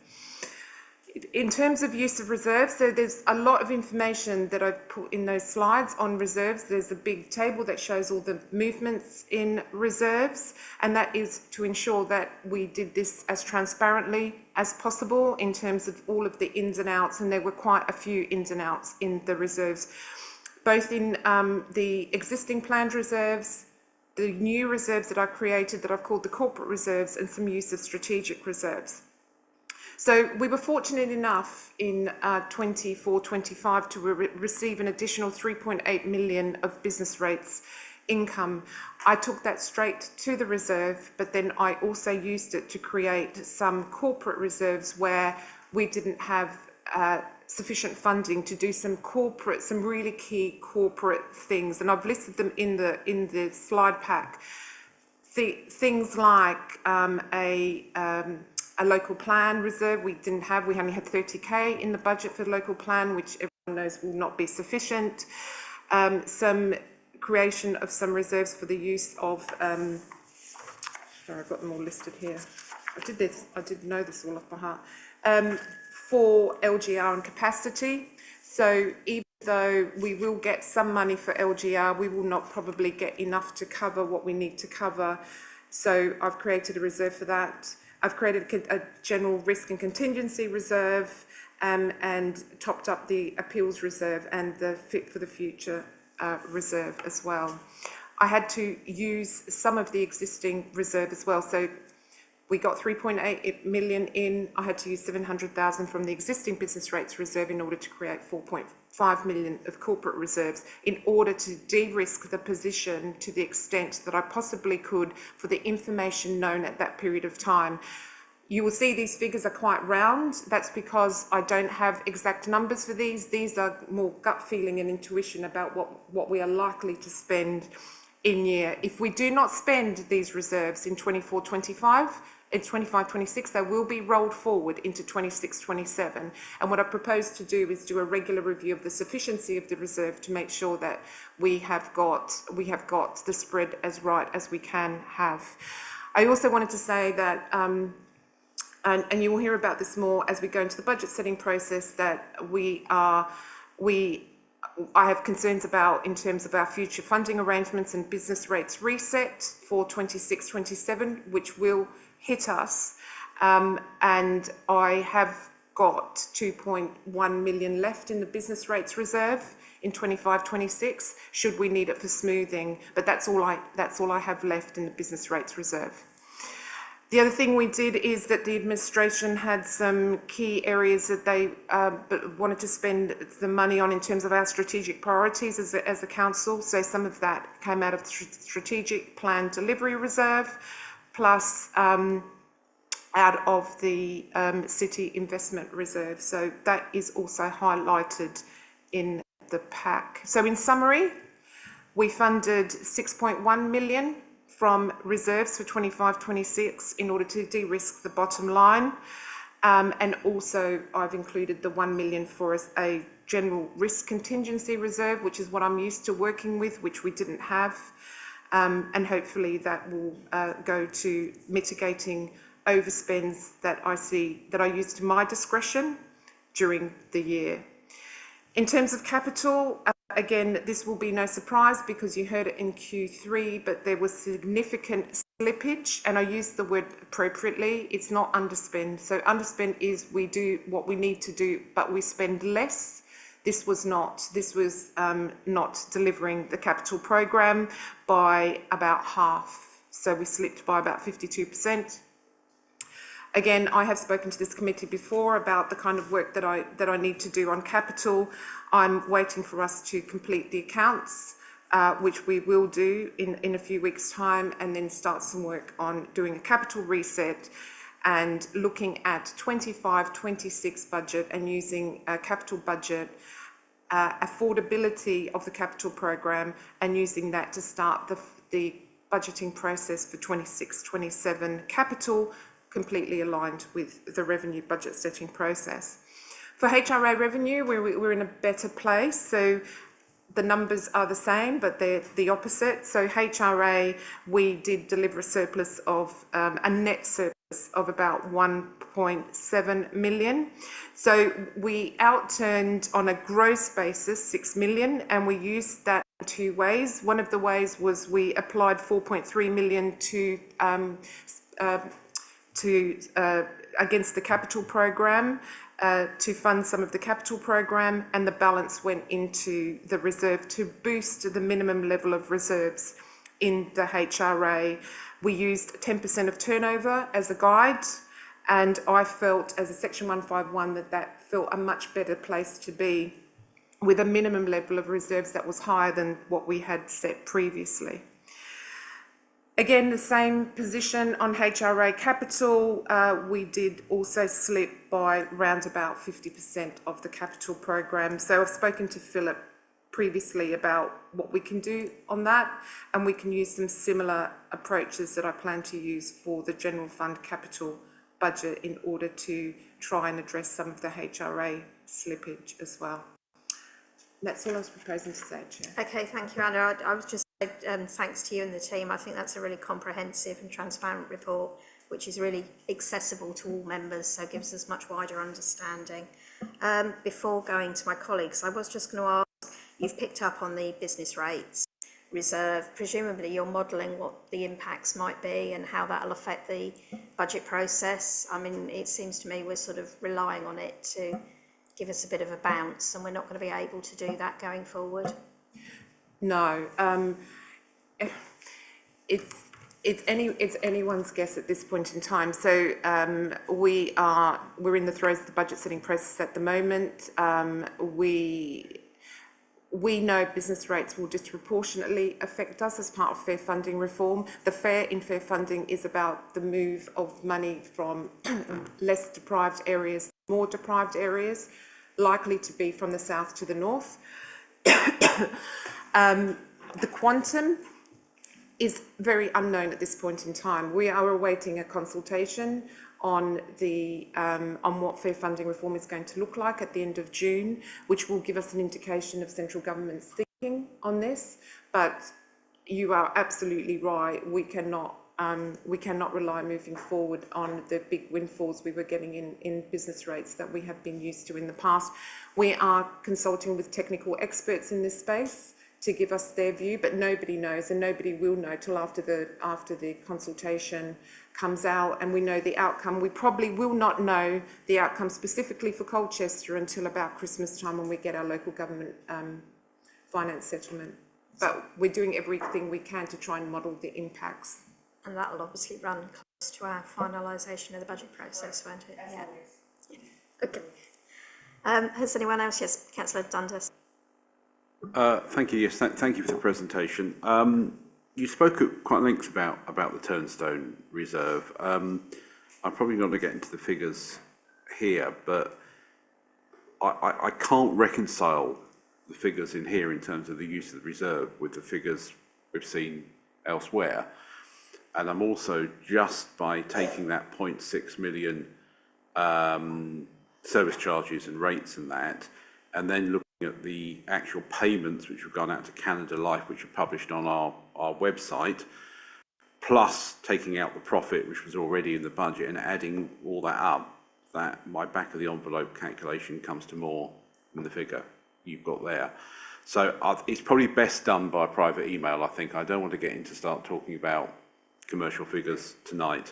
In terms of use of reserves, so there's a lot of information that I've put in those slides on reserves. There's a big table that shows all the movements in reserves, and that is to ensure that we did this as transparently as possible in terms of all of the ins and outs, and there were quite a few ins and outs in the reserves, both in the existing planned reserves, the new reserves that I created that I've called the corporate reserves, and some use of strategic reserves. So we were fortunate enough in 24-25 to receive an additional 3.8 million of business rates income. I took that straight to the reserve, but then I also used it to create some corporate reserves where we didn't have sufficient funding to do some really key corporate things, and I've listed them in the slide pack. Things like a local plan reserve we didn't have. We only had 30k in the budget for the local plan, which everyone knows will not be sufficient. Some creation of some reserves for the use of, sorry, I've got them all listed here. I did know this all off by heart. For LGR and capacity. So even though we will get some money for LGR, we will not probably get enough to cover what we need to cover So I've created a reserve for that. I've created a general risk and contingency reserve and topped up the appeals reserve and the fit for the future reserve as well. I had to use some of the existing reserve as well. So we got 3.8 million in. I had to use 700,000 from the existing business rates reserve in order to create 4.5 million of corporate reserves in order to de-risk the position to the extent that I possibly could for the information known at that period of time. You will see these figures are quite round. That's because I don't have exact numbers for these. These are more gut feeling and intuition about what we are likely to spend in year. If we do not spend these reserves in 24-25, in 25-26, they will be rolled forward into 26-27. And what I propose to do is do a regular review of the sufficiency of the reserve to make sure that we have got the spread as right as we can have. I also wanted to say that, and you will hear about this more as we go into the budget setting process, that I have concerns about in terms of our future funding arrangements and business rates reset for 26-27, which will hit us. And I have got 2.1 million left in the business rates reserve in 25-26, should we need it for smoothing. But that's all I have left in the business rates reserve. The other thing we did is that the administration had some key areas that they wanted to spend the money on in terms of our strategic priorities as a council. So some of that came out of the strategic plan delivery reserve, plus out of the city investment reserve. So that is also highlighted in the pack. So in summary, we funded 6.1 million from reserves for 25-26 in order to de-risk the bottom line. And also I've included the 1 million for a general risk contingency reserve, which is what I'm used to working with, which we didn't have. And hopefully that will go to mitigating overspends that I see, that I use to my discretion during the year. In terms of capital, again, this will be no surprise because you heard it in Q3, but there was significant slippage, and I use the word appropriately. It's not underspend. So underspend is we do what we need to do, but we spend less. This was not delivering the capital program by about half. So we slipped by about 52%. Again, I have spoken to this committee before about the kind of work that I need to do on capital. I'm waiting for us to complete the accounts, which we will do in a few weeks' time, and then start some work on doing a capital reset and looking at 25-26 budget and using a capital budget, affordability of the capital program, and using that to start the budgeting process for 26-27 capital, completely aligned with the revenue budget setting process. For HRA revenue, we're in a better place. So the numbers are the same, but they're the opposite. So HRA, we did deliver a surplus of, a net surplus of about 1.7 million. So we outturned on a gross basis 6 million, and we used that in two ways. One of the ways was we applied 4.3 million against the capital program to fund some of the capital program, and the balance went into the reserve to boost the minimum level of reserves in the HRA. We used 10% of turnover as a guide, and I felt as a Section 151 that felt a much better place to be, with a minimum level of reserves that was higher than what we had set previously. Again, the same position on HRA capital. We did also slip by round about 50% of the capital program. So I've spoken to Philip previously about what we can do on that, and we can use some similar approaches that I plan to use for the general fund capital budget in order to try and address some of the HRA slippage as well. That's all I was proposing to say, Chair. Okay, thank you, Anna. I was just thanks to you and the team. I think that's a really comprehensive and transparent report, which is really accessible to all members, so gives us much wider understanding. Before going to my colleagues, I was just going to ask, you've picked up on the business rates. reserve. Presumably you're modelling what the impacts might be and how that'll affect the budget process. I mean, it seems to me we're sort of relying on it to give us a bit of a bounce, and we're not going to be able to do that going forward. No, it's anyone's guess at this point in time. So we're in the throes of the budget setting process at the moment. We know business rates will disproportionately affect us as part of fair funding reform. The fair in fair funding is about the move of money from less deprived areas, more deprived areas, likely to be from the south to the north. The quantum is very unknown at this point in time. We are awaiting a consultation on what fair funding reform is going to look like at the end of June, which will give us an indication of central government's thinking on this. But you are absolutely right. We cannot rely moving forward on the big windfalls we were getting in business rates that we have been used to in the past. We are consulting with technical experts in this space to give us their view, but nobody knows, and nobody will know till after the consultation comes out and we know the outcome. We probably will not know the outcome specifically for Colchester until about Christmas time, when we get our local government finance settlement. But we're doing everything we can to try and model the impacts. And that will obviously run close to our finalisation of the budget process, won't it? Yeah. Okay. Has anyone else? Yes, Councillor Dundas. Thank you. Yes, thank you for the presentation. You spoke at quite length about the Turnstone Reserve. I'm probably not going to get into the figures here, but I can't reconcile the figures in here in terms of the use of the reserve with the figures we've seen elsewhere. And I'm also, just by taking that 0.6 million service charges and rates and that, and then looking at the actual payments which have gone out to Canada Life, which are published on our website, plus taking out the profit which was already in the budget and adding all that up, that my back of the envelope calculation comes to more than the figure you've got there. So it's probably best done by a private email, I think. I don't want to get into start talking about commercial figures tonight,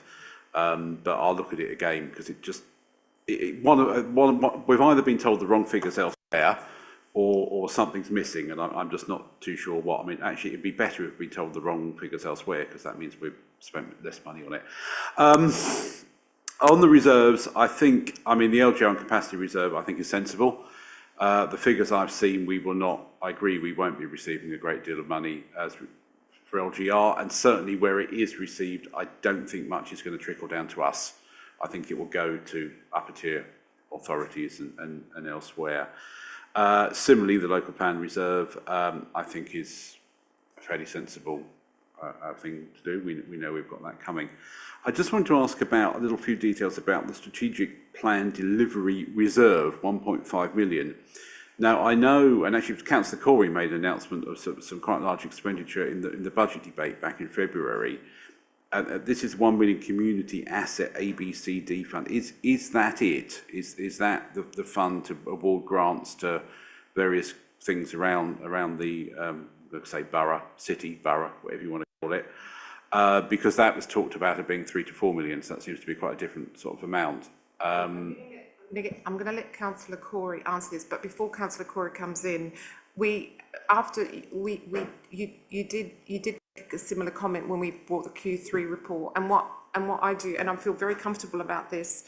but I'll look at it again, because we've either been told the wrong figures elsewhere, or something's missing, and I'm just not too sure what. I mean, actually, it'd be better if we told the wrong figures elsewhere, because that means we've spent less money on it. On the reserves, the LGR and capacity reserve, I think, is sensible. The figures I've seen, I agree, we won't be receiving a great deal of money for LGR, and certainly where it is received, I don't think much is going to trickle down to us. I think it will go to upper tier authorities and elsewhere. Similarly, the local plan reserve, I think, is a fairly sensible thing to do. We know we've got that coming. I just want to ask about a few details about the strategic plan delivery reserve, 1.5 million. Now, I know, and actually Councillor Corey made an announcement of some quite large expenditure in the budget debate back in February. This is 1 million community asset ABCD fund. Is that it? Is that the fund to award grants to various things around the let's say borough, city, borough, whatever you want to call it? Because that was talked about it being 3 to 4 million, so that seems to be quite a different sort of amount. I'm going to let Councillor Corey answer this, but before Councillor Corey comes in, you did make a similar comment when we brought the Q3 report, and what I do, and I feel very comfortable about this.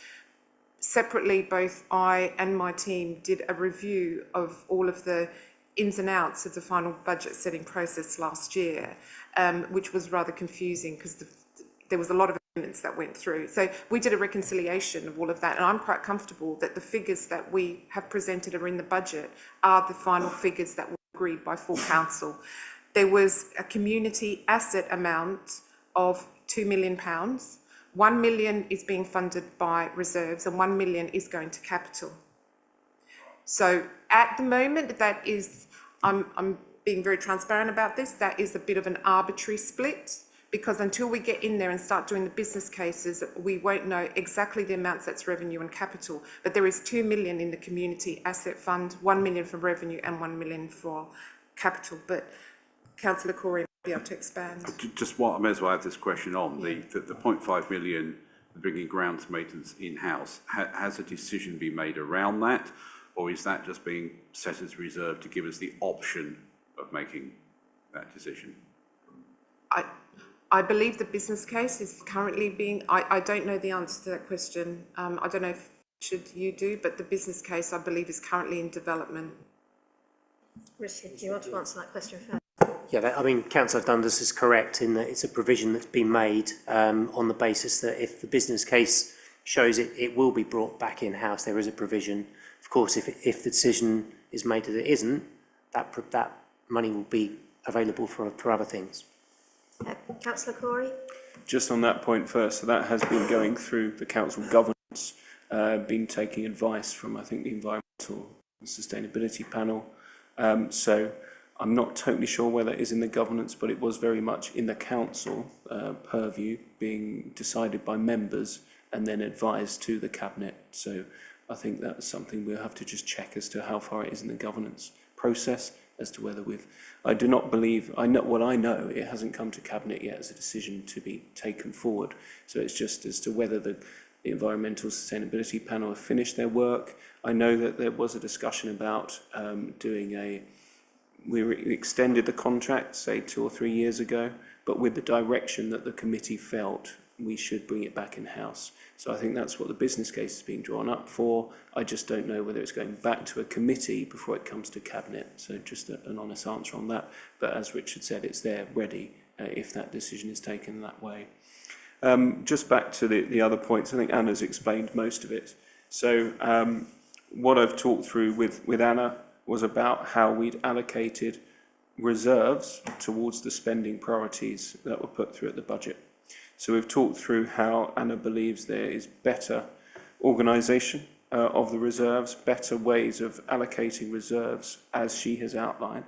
Separately, both I and my team did a review of all of the ins and outs of the final budget setting process last year, which was rather confusing because there was a lot of amendments that went through. So we did a reconciliation of all of that, and I'm quite comfortable that the figures that we have presented are in the budget are the final figures that were agreed by full council. There was a community asset amount of £2 million. 1 million is being funded by reserves and 1 million is going to capital. So at the moment, that is, I'm being very transparent about this, that is a bit of an arbitrary split, because until we get in there and start doing the business cases, we won't know exactly the amounts that's revenue and capital. But there is 2 million in the community asset fund, 1 million for revenue and 1 million for capital. But Councillor Corey might be able to expand. Just what I may as well add this question on the 0.5 million bringing grounds maintenance in-house. Has a decision been made around that, or is that just being set as reserve to give us the option of making that decision? I believe the business case is currently being, I don't know the answer to that question. I don't know if should you do, but the business case I believe is currently in development. Richard, do you want to answer that question first? Yeah, I mean, Councillor Dundas is correct in that it's a provision that's been made on the basis that if the business case shows it will be brought back in-house, there is a provision. Of course, if the decision is made that it isn't, that money will be available for other things. Councillor Corey? Just on that point first, so that has been going through the council governance, been taking advice from, I think, the Environmental and Sustainability Panel. So I'm not totally sure whether it is in the governance, but it was very much in the council purview, being decided by members and then advised to the cabinet. So I think that's something we'll have to just check as to how far it is in the governance process, as to whether I do not believe, I know it hasn't come to cabinet yet as a decision to be taken forward. So it's just as to whether the Environmental Sustainability Panel have finished their work. I know that there was a discussion about we extended the contract, say 2 or 3 years ago, but with the direction that the committee felt we should bring it back in-house. So I think that's what the business case is being drawn up for. I just don't know whether it's going back to a committee before it comes to cabinet. So just an honest answer on that. But as Richard said, it's there ready if that decision is taken that way. Just back to the other points, I think Anna's explained most of it. So what I've talked through with Anna was about how we'd allocated reserves towards the spending priorities that were put through at the budget. So we've talked through how Anna believes there is better organisation of the reserves, better ways of allocating reserves as she has outlined,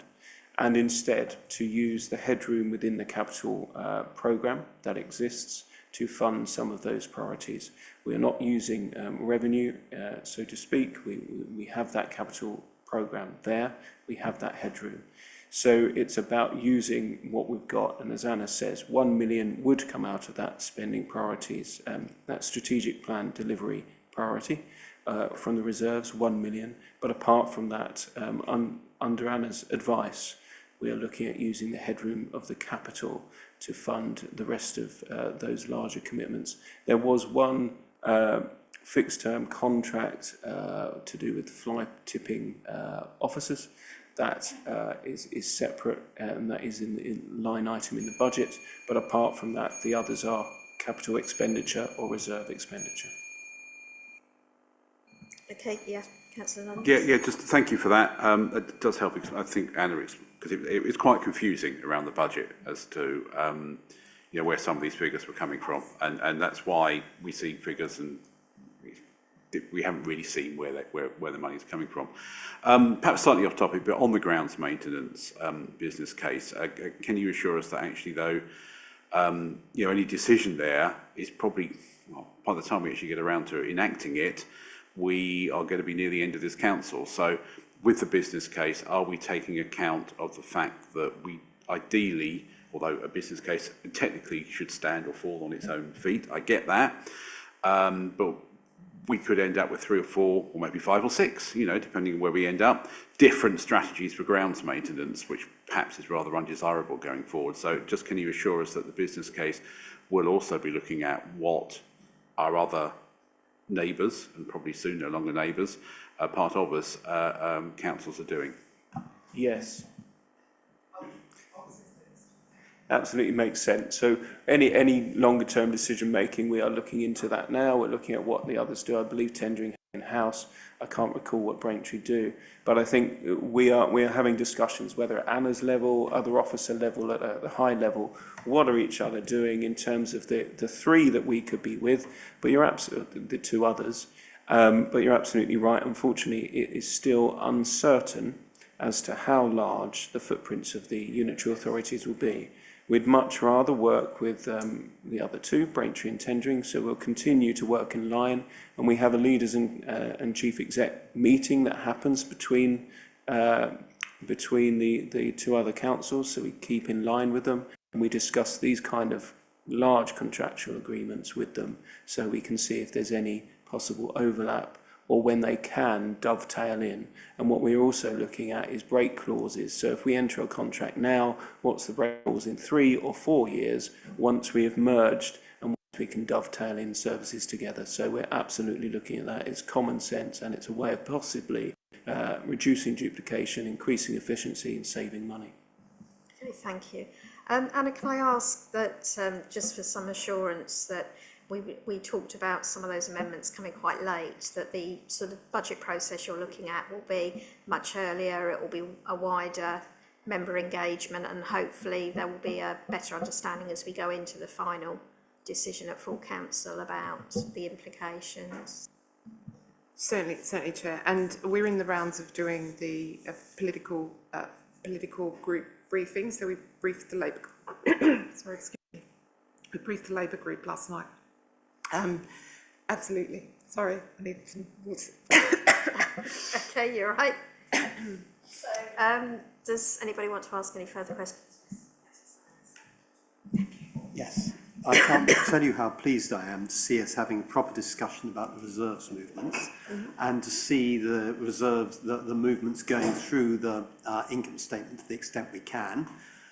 and instead to use the headroom within the capital programme that exists to fund some of those priorities. We are not using revenue, so to speak. We have that capital programme there, we have that headroom. So it's about using what we've got, and as Anna says, 1 million would come out of that spending priorities, that strategic plan delivery priority from the reserves, 1 million. But apart from that, under Anna's advice, we are looking at using the headroom of the capital to fund the rest of those larger commitments. There was one fixed-term contract to do with fly tipping officers. That is separate, and that is in the line item in the budget. But apart from that, the others are capital expenditure or reserve expenditure. Okay, yeah, Councillor Landis. Yeah, just thank you for that. It does help. I think Anna, because it's quite confusing around the budget as to where some of these figures were coming from, and that's why we see figures and we haven't really seen where the money is coming from. Perhaps slightly off topic, but on the grounds maintenance business case, can you assure us that actually, though, any decision there is probably, well, by the time we actually get around to enacting it, we are going to be near the end of this council. So with the business case, are we taking account of the fact that we ideally, although a business case technically should stand or fall on its own feet, I get that, but we could end up with 3 or 4 or maybe 5 or 6, depending on where we end up, different strategies for grounds maintenance, which perhaps is rather undesirable going forward. So just can you assure us that the business case will also be looking at what our other neighbours, and probably soon no longer neighbours, part of us, councils are doing? Yes. Absolutely makes sense. So any longer term decision making, we are looking into that now. We're looking at what the others do. I believe tendering in-house. I can't recall what Braintree do, but I think we are having discussions whether at Anna's level, other officer level, at a high level, what are each other doing in terms of the 3 that we could be with, but you're absolutely the 2 others. But you're absolutely right. Unfortunately, it is still uncertain as to how large the footprints of the unitary authorities will be. We'd much rather work with the other 2, Braintree and tendering, so we'll continue to work in line, and we have a leaders and chief exec meeting that happens between between the two other councils, so we keep in line with them, and we discuss these kind of large contractual agreements with them, so we can see if there's any possible overlap or when they can dovetail in. And what we're also looking at is break clauses. So if we enter a contract now, what's the break clause in 3 or 4 years once we have merged and once we can dovetail in services together? So we're absolutely looking at that. It's common sense, and it's a way of possibly reducing duplication, increasing efficiency and saving money. Okay, thank you. Anna, can I ask that, just for some assurance, that we talked about some of those amendments coming quite late, that the sort of budget process you're looking at will be much earlier, it will be a wider member engagement, and hopefully there will be a better understanding as we go into the final decision at full council about the implications. Certainly, Chair. And we're in the rounds of doing the political group briefing. So we briefed the Labour. We briefed the Labour group last night. Absolutely. Sorry, I need some water. Okay, you're right. Does anybody want to ask any further questions? Yes. I can't tell you how pleased I am to see us having a proper discussion about the reserves movements and to see the reserves, the movements going through the income statement to the extent we can.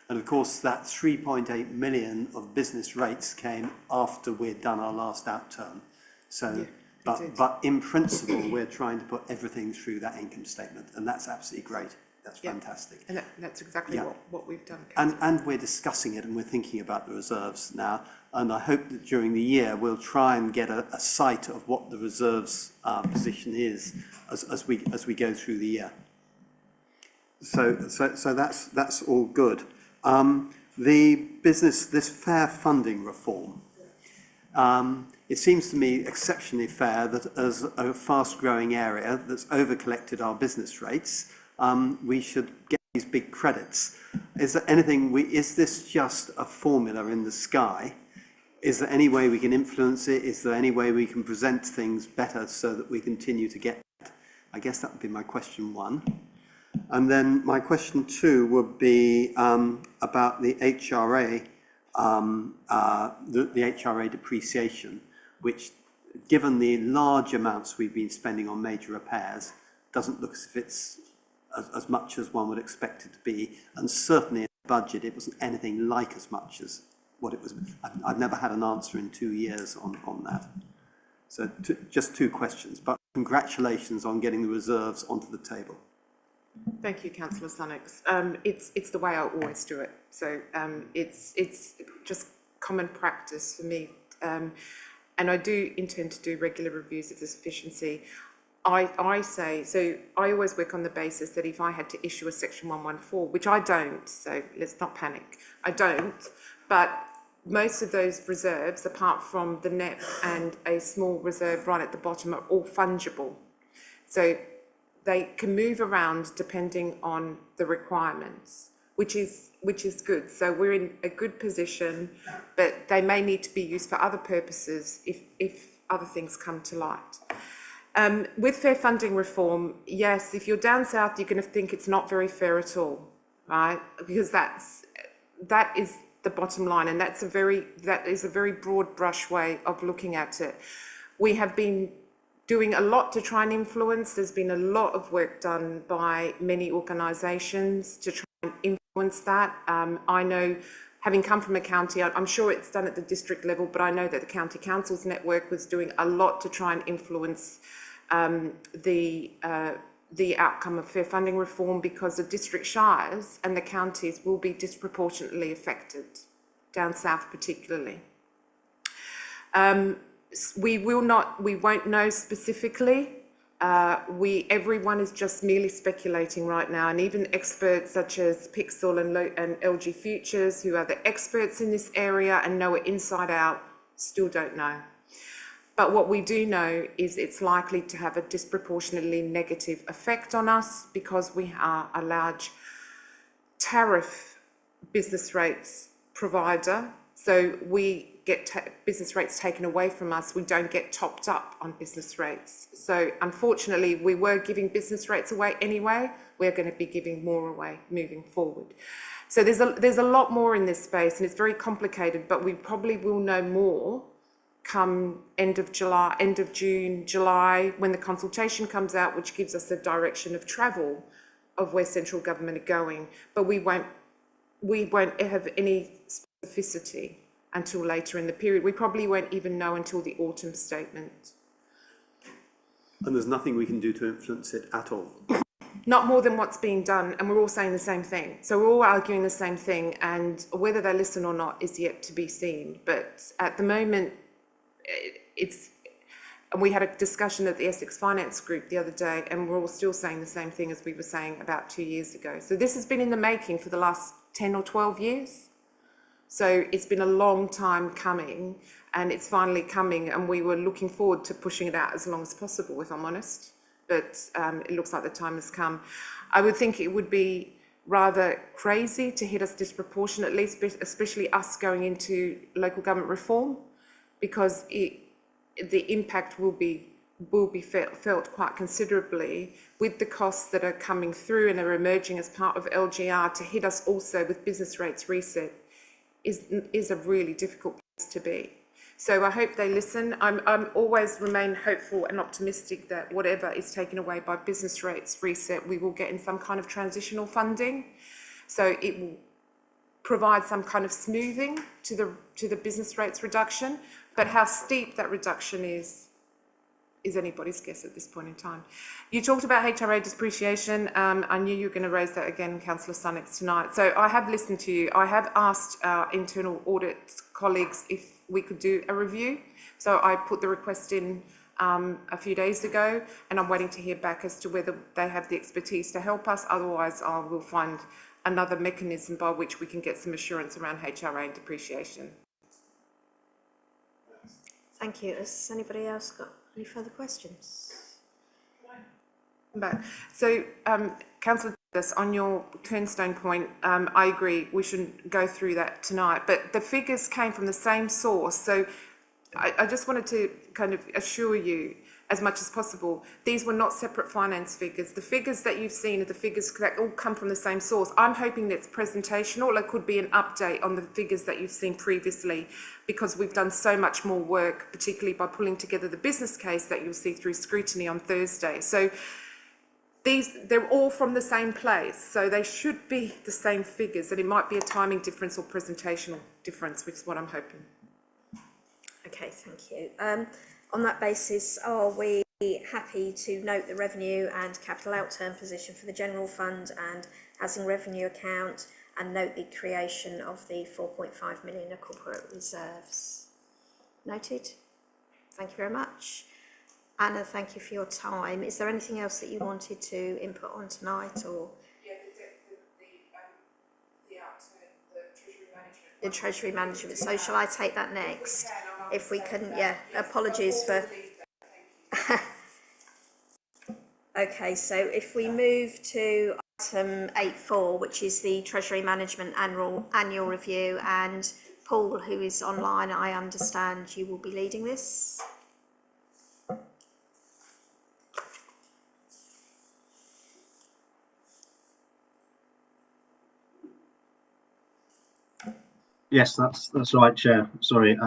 And of course, that 3.8 million of business rates came after we'd done our last outturn. So, but in principle, we're trying to put everything through that income statement, and that's absolutely great. That's fantastic. And that's exactly what we've done. And we're discussing it, and we're thinking about the reserves now. And I hope that during the year we'll try and get a sight of what the reserves position is as we go through the year. So that's all good. This fair funding reform. It seems to me exceptionally fair that as a fast-growing area that's over-collected our business rates, we should get these big credits. Is there anything, is this just a formula in the sky? Is there any way we can influence it? Is there any way we can present things better so that we continue to get that? I guess that would be my question 1. And then my question 2 would be about the HRA, the HRA depreciation, which, given the large amounts we've been spending on major repairs, doesn't look as if it's as much as one would expect it to be. And certainly in the budget, it wasn't anything like as much as what it was. I've never had an answer in 2 years on that. So just 2 questions, but congratulations on getting the reserves onto the table. Thank you, Councillor Sunnox. It's the way I always do it. So it's just common practice for me. And I do intend to do regular reviews of this efficiency. I say, so I always work on the basis that if I had to issue a Section 114, which I don't, so let's not panic, I don't, but most of those reserves, apart from the NEP and a small reserve right at the bottom, are all fungible. So they can move around depending on the requirements, which is good. So we're in a good position, but they may need to be used for other purposes if other things come to light. With fair funding reform, yes, if you're down south, you're going to think it's not very fair at all, right? Because that is the bottom line, and that is a very broad brush way of looking at it. We have been doing a lot to try and influence. There's been a lot of work done by many organisations to try and influence that. I know, having come from a county, I'm sure it's done at the district level, but I know that the County Council's network was doing a lot to try and influence the outcome of fair funding reform, because the district shires and the counties will be disproportionately affected, down south particularly. We won't know specifically. Everyone is just merely speculating right now, and even experts such as Pixel and LG Futures, who are the experts in this area and know it inside out, still don't know. But what we do know is it's likely to have a disproportionately negative effect on us, because we are a large tariff business rates provider, So we get business rates taken away from us. We don't get topped up on business rates. So unfortunately, we were giving business rates away anyway. We're going to be giving more away moving forward. So there's a lot more in this space, and it's very complicated, but we probably will know more come end of June, July, when the consultation comes out, which gives us the direction of travel of where central government are going. But we won't have any specificity until later in the period. We probably won't even know until the autumn statement. And there's nothing we can do to influence it at all. Not more than what's being done, and we're all saying the same thing. So we're all arguing the same thing, and whether they listen or not is yet to be seen. But at the moment, and we had a discussion at the Essex Finance Group the other day, and we're all still saying the same thing as we were saying about 2 years ago. So this has been in the making for the last 10 or 12 years. So it's been a long time coming, and it's finally coming, and we were looking forward to pushing it out as long as possible, if I'm honest. But it looks like the time has come. I would think it would be rather crazy to hit us disproportionately, especially us going into local government reform, because the impact will be felt quite considerably with the costs that are coming through and are emerging as part of LGR. To hit us also with business rates reset is a really difficult place to be. So I hope they listen. I'm always remain hopeful and optimistic that whatever is taken away by business rates reset, we will get in some kind of transitional funding. So it will provide some kind of smoothing to the business rates reduction. But how steep that reduction is anybody's guess at this point in time. You talked about HRA depreciation. I knew you were going to raise that again, Councillor Sunnox, tonight. So I have listened to you. I have asked our internal audit colleagues if we could do a review. So I put the request in a few days ago, and I'm waiting to hear back as to whether they have the expertise to help us. Otherwise, I will find another mechanism by which we can get some assurance around HRA and depreciation. Thank you. Has anybody else got any further questions? Back. So, Councillor Davis, on your Turnstone point, I agree we shouldn't go through that tonight, but the figures came from the same source. So I just wanted to kind of assure you as much as possible, these were not separate finance figures. The figures that you've seen are the figures that all come from the same source. I'm hoping that's presentational. It could be an update on the figures that you've seen previously, because we've done so much more work, particularly by pulling together the business case that you'll see through scrutiny on Thursday. So they're all from the same place, so they should be the same figures, and it might be a timing difference or presentational difference, which is what I'm hoping. Okay, thank you. On that basis, are we happy to note the revenue and capital outturn position for the general fund and housing revenue account, and note the creation of the 4.5 million of corporate reserves? Noted. Thank you very much. Anna, thank you for your time. Is there anything else that you wanted to input on tonight, or? Yeah, the outturn, the Treasury management. The Treasury management. So shall I take that next? If we couldn't, yeah, apologies for... Okay, so if we move to item 8.4, which is the Treasury Management annual review, and Paul, who is online, I understand you will be leading this. Yes, that's right, Chair. Sorry,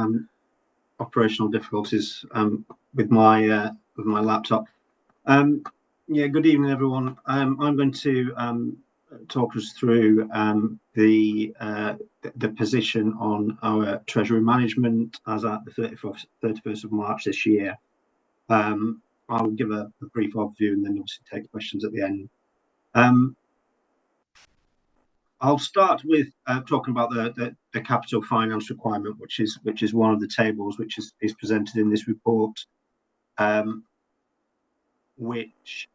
operational difficulties with my laptop. Yeah, good evening, everyone. I'm going to talk us through the position on our Treasury management as at the 31st of March this year. I'll give a brief overview and then obviously take questions at the end. I'll start with talking about the capital finance requirement, which is one of the tables which is presented in this report, which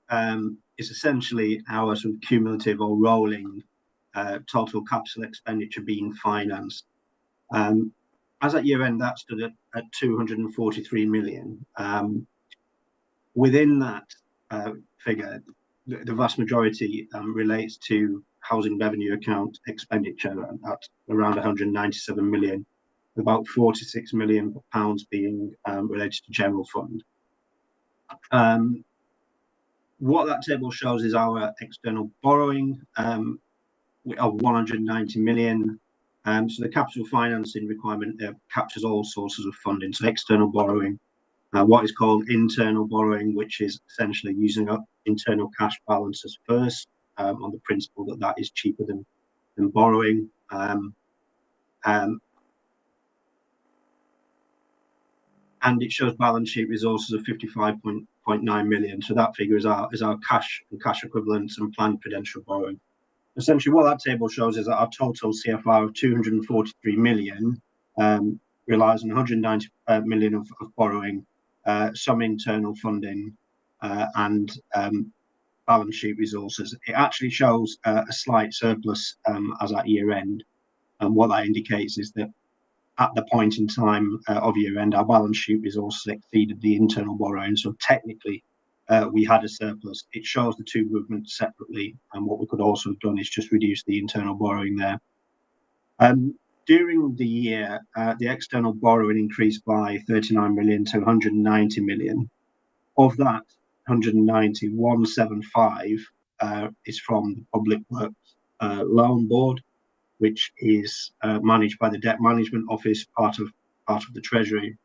is essentially our sort of cumulative or rolling total capital expenditure being financed. As at year end, that stood at 243 million. Within that figure, the vast majority relates to housing revenue account expenditure at around 197 million, with about £46 million being related to general fund. What that table shows is our external borrowing of 190 million. So the capital financing requirement captures all sources of funding. So external borrowing, what is called internal borrowing, which is essentially using up internal cash balances first, on the principle that that is cheaper than borrowing. And it shows balance sheet resources of 55.9 million. So that figure is our cash and cash equivalents and planned prudential borrowing. Essentially, what that table shows is that our total CFR of 243 million relies on 190 million of borrowing, some internal funding, and balance sheet resources. It actually shows a slight surplus as at year end. And what that indicates is that at the point in time of year end, our balance sheet resources exceeded the internal borrowing. So technically, we had a surplus. It shows the two movements separately. And what we could also have done is just reduce the internal borrowing there. During the year, the external borrowing increased by 39 million to 190 million. Of that 190, 175 is from the Public Works Loan Board, which is managed by the Debt Management Office, part of the Treasury.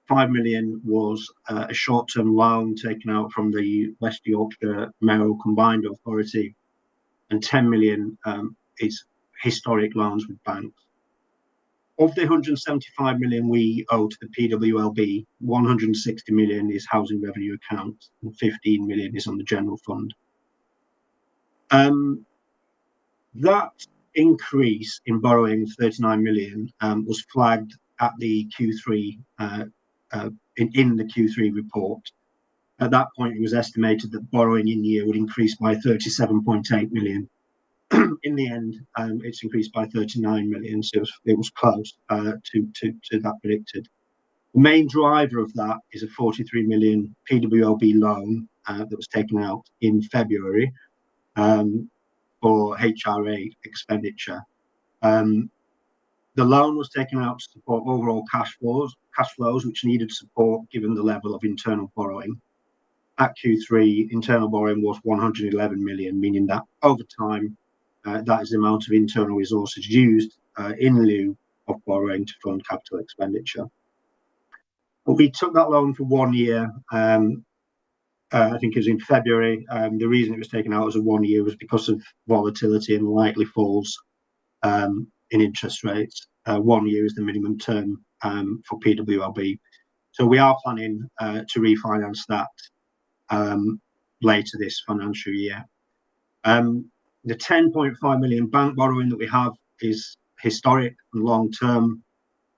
5 million was a short-term loan taken out from the West Yorkshire Mayoral Combined Authority, and 10 million is historic loans with banks. Of the 175 million we owe to the PWLB, 160 million is housing revenue accounts, and 15 million is on the general fund. That increase in borrowing of 39 million was flagged at the Q3 in the Q3 report. At that point, it was estimated that borrowing in the year would increase by 37.8 million. In the end, it's increased by 39 million, so it was close to that predicted. The main driver of that is a 43 million PWLB loan that was taken out in February for HRA expenditure. The loan was taken out to support overall cash flows, which needed support given the level of internal borrowing. At Q3, internal borrowing was 111 million, meaning that over time, that is the amount of internal resources used in lieu of borrowing to fund capital expenditure. But we took that loan for 1 year. I think it was in February. The reason it was taken out as a 1 year was because of volatility and likely falls in interest rates. 1 year is the minimum term for PWLB. So we are planning to refinance that later this financial year. The 10.5 million bank borrowing that we have is historic and long term.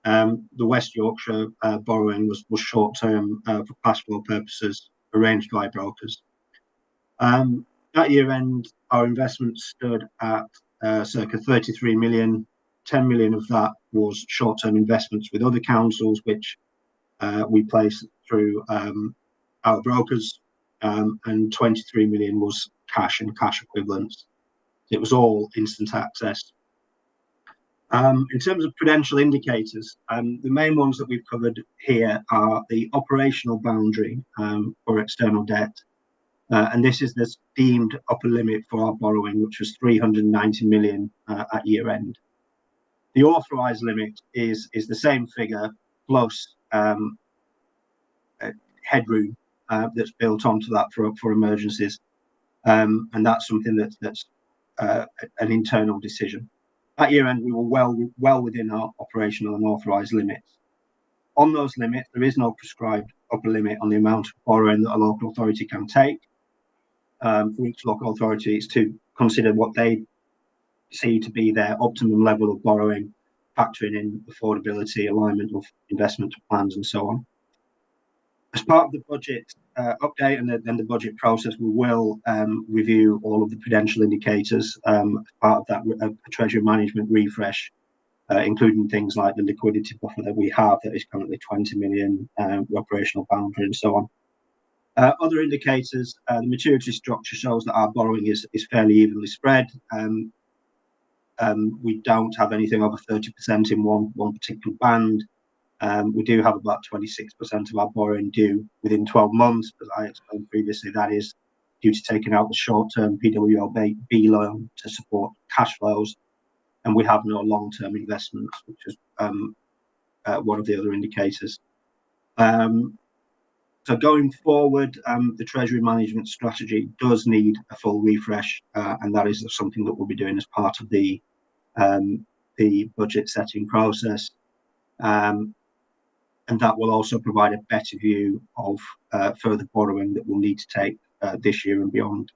The West Yorkshire borrowing was short term for cash flow purposes, arranged by brokers. At year end, our investments stood at circa 33 million. 10 million of that was short term investments with other councils, which we placed through our brokers, and 23 million was cash and cash equivalents. It was all instant access. In terms of prudential indicators, the main ones that we've covered here are the operational boundary for external debt. And this is the deemed upper limit for our borrowing, which was 390 million at year end. The authorised limit is the same figure plus headroom that's built onto that for emergencies. And that's something that's an internal decision. At year end, we were well within our operational and authorised limits. On those limits, there is no prescribed upper limit on the amount of borrowing that a local authority can take. For each local authority is to consider what they see to be their optimum level of borrowing, factoring in affordability, alignment of investment plans, and so on. As part of the budget update and then the budget process, we will review all of the prudential indicators as part of that Treasury management refresh, including things like the liquidity buffer that we have that is currently 20 million, the operational boundary, and so on. Other indicators, the maturity structure shows that our borrowing is fairly evenly spread. We don't have anything over 30% in one particular band. We do have about 26% of our borrowing due within 12 months, but I explained previously that is due to taking out the short-term PWLB loan to support cash flows, and we have no long-term investments, which is one of the other indicators. So going forward, the Treasury management strategy does need a full refresh, and that is something that we'll be doing as part of the budget setting process. And that will also provide a better view of further borrowing that we'll need to take this year and beyond.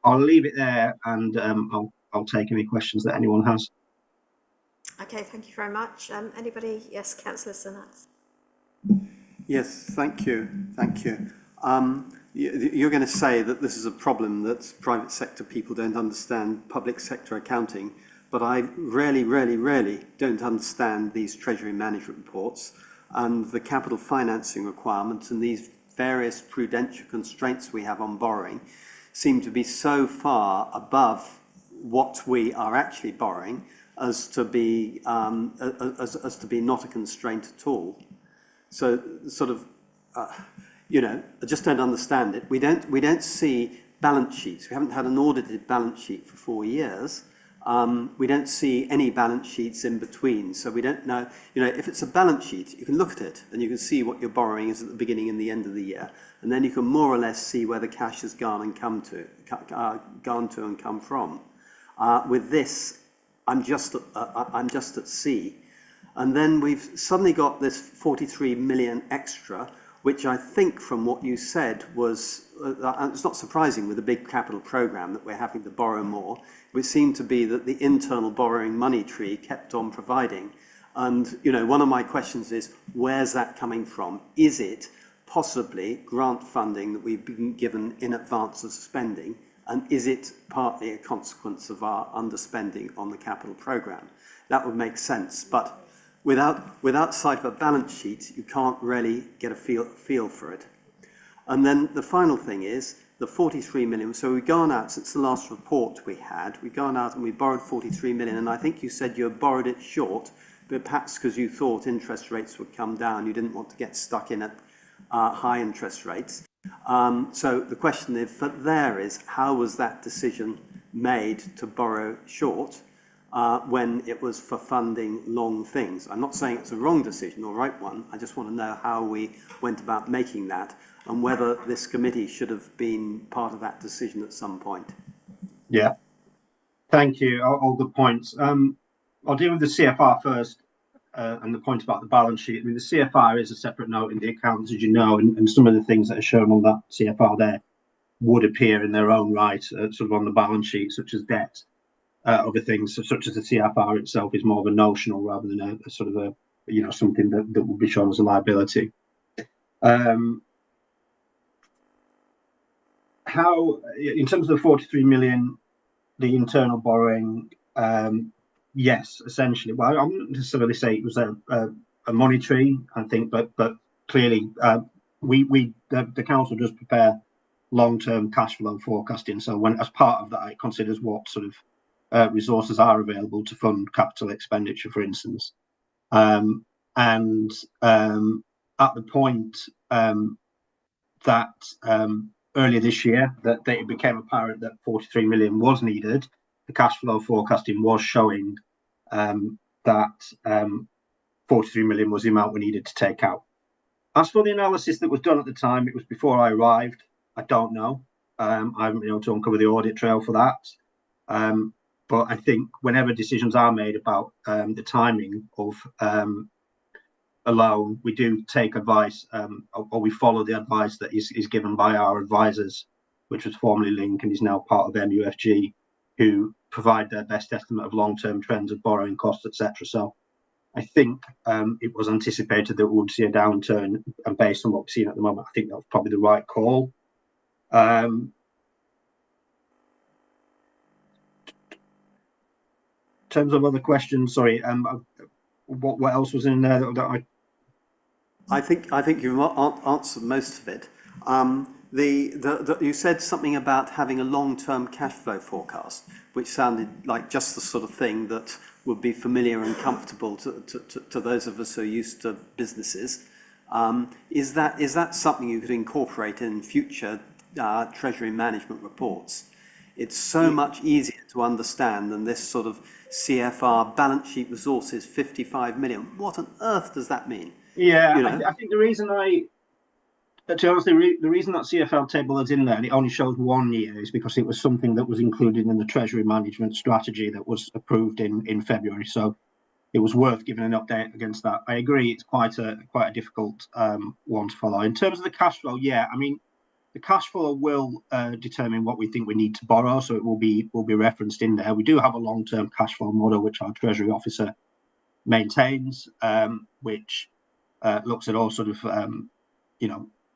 I'll leave it there, and I'll take any questions that anyone has. Okay, thank you very much. Anybody? Yes, Councillor Sinnox. Yes, thank you. Thank you. You're going to say that this is a problem that private sector people don't understand public sector accounting, but I really don't understand these Treasury management reports and the capital financing requirements, and these various prudential constraints we have on borrowing seem to be so far above what we are actually borrowing as to be not a constraint at all. So sort of, you know, I just don't understand it. We don't see balance sheets. We haven't had an audited balance sheet for 4 years. We don't see any balance sheets in between. So we don't know, you know, if it's a balance sheet, you can look at it and you can see what your borrowing is at the beginning and the end of the year. And then you can more or less see where the cash has gone to and come from. With this, I'm just at sea. And then we've suddenly got this 43 million extra, which I think from what you said was, it's not surprising with a big capital programme that we're having to borrow more. It seemed to be that the internal borrowing money tree kept on providing. And, you know, one of my questions is, where's that coming from? Is it possibly grant funding that we've been given in advance of spending? And is it partly a consequence of our underspending on the capital programme? That would make sense. But without sight of a balance sheet, you can't really get a feel for it. And then the final thing is the 43 million. So we've gone out, since the last report we had, we've gone out and we borrowed 43 million. And I think you said you had borrowed it short, but perhaps because you thought interest rates would come down, you didn't want to get stuck in at high interest rates. So the question is, how was that decision made to borrow short when it was for funding long things? I'm not saying it's a wrong decision or right one. I just want to know how we went about making that and whether this committee should have been part of that decision at some point. Yeah, thank you. All good points. I'll deal with the CFR first and the point about the balance sheet. I mean, the CFR is a separate note in the accounts, as you know, and some of the things that are shown on that CFR there would appear in their own right, sort of on the balance sheet, such as debt. Other things, such as the CFR itself, is more of a notional rather than a sort of a, you know, something that will be shown as a liability. How, in terms of the 43 million, the internal borrowing, yes, essentially. Well, I wouldn't necessarily say it was a monetary, I think, but clearly the council does prepare long-term cash flow forecasting. So when, as part of that, it considers what sort of resources are available to fund capital expenditure, for instance. And at the point that earlier this year that it became apparent that 43 million was needed, the cash flow forecasting was showing that 43 million was the amount we needed to take out. As for the analysis that was done at the time, it was before I arrived. I don't know. I haven't been able to uncover the audit trail for that. But I think whenever decisions are made about the timing of a loan, we do take advice, or we follow the advice that is given by our advisors, which was formerly Link and is now part of MUFG, who provide their best estimate of long-term trends of borrowing costs, etc. So I think it was anticipated that we would see a downturn, and based on what we're seeing at the moment, I think that was probably the right call. In terms of other questions, sorry, what else was in there that I think you've answered most of it. You said something about having a long-term cash flow forecast, which sounded like just the sort of thing that would be familiar and comfortable to those of us who are used to businesses. Is that something you could incorporate in future Treasury management reports? It's so much easier to understand than this sort of CFR balance sheet resources 55 million. What on earth does that mean? Yeah, You know? I think the reason to be honest, the reason that CFL table is in there and it only shows 1 year is because it was something that was included in the Treasury management strategy that was approved in February. So it was worth giving an update against that. I agree, it's quite a difficult one to follow. In terms of the cash flow, yeah, I mean, the cash flow will determine what we think we need to borrow, so it will be referenced in there. We do have a long-term cash flow model which our Treasury officer maintains, which looks at all sort of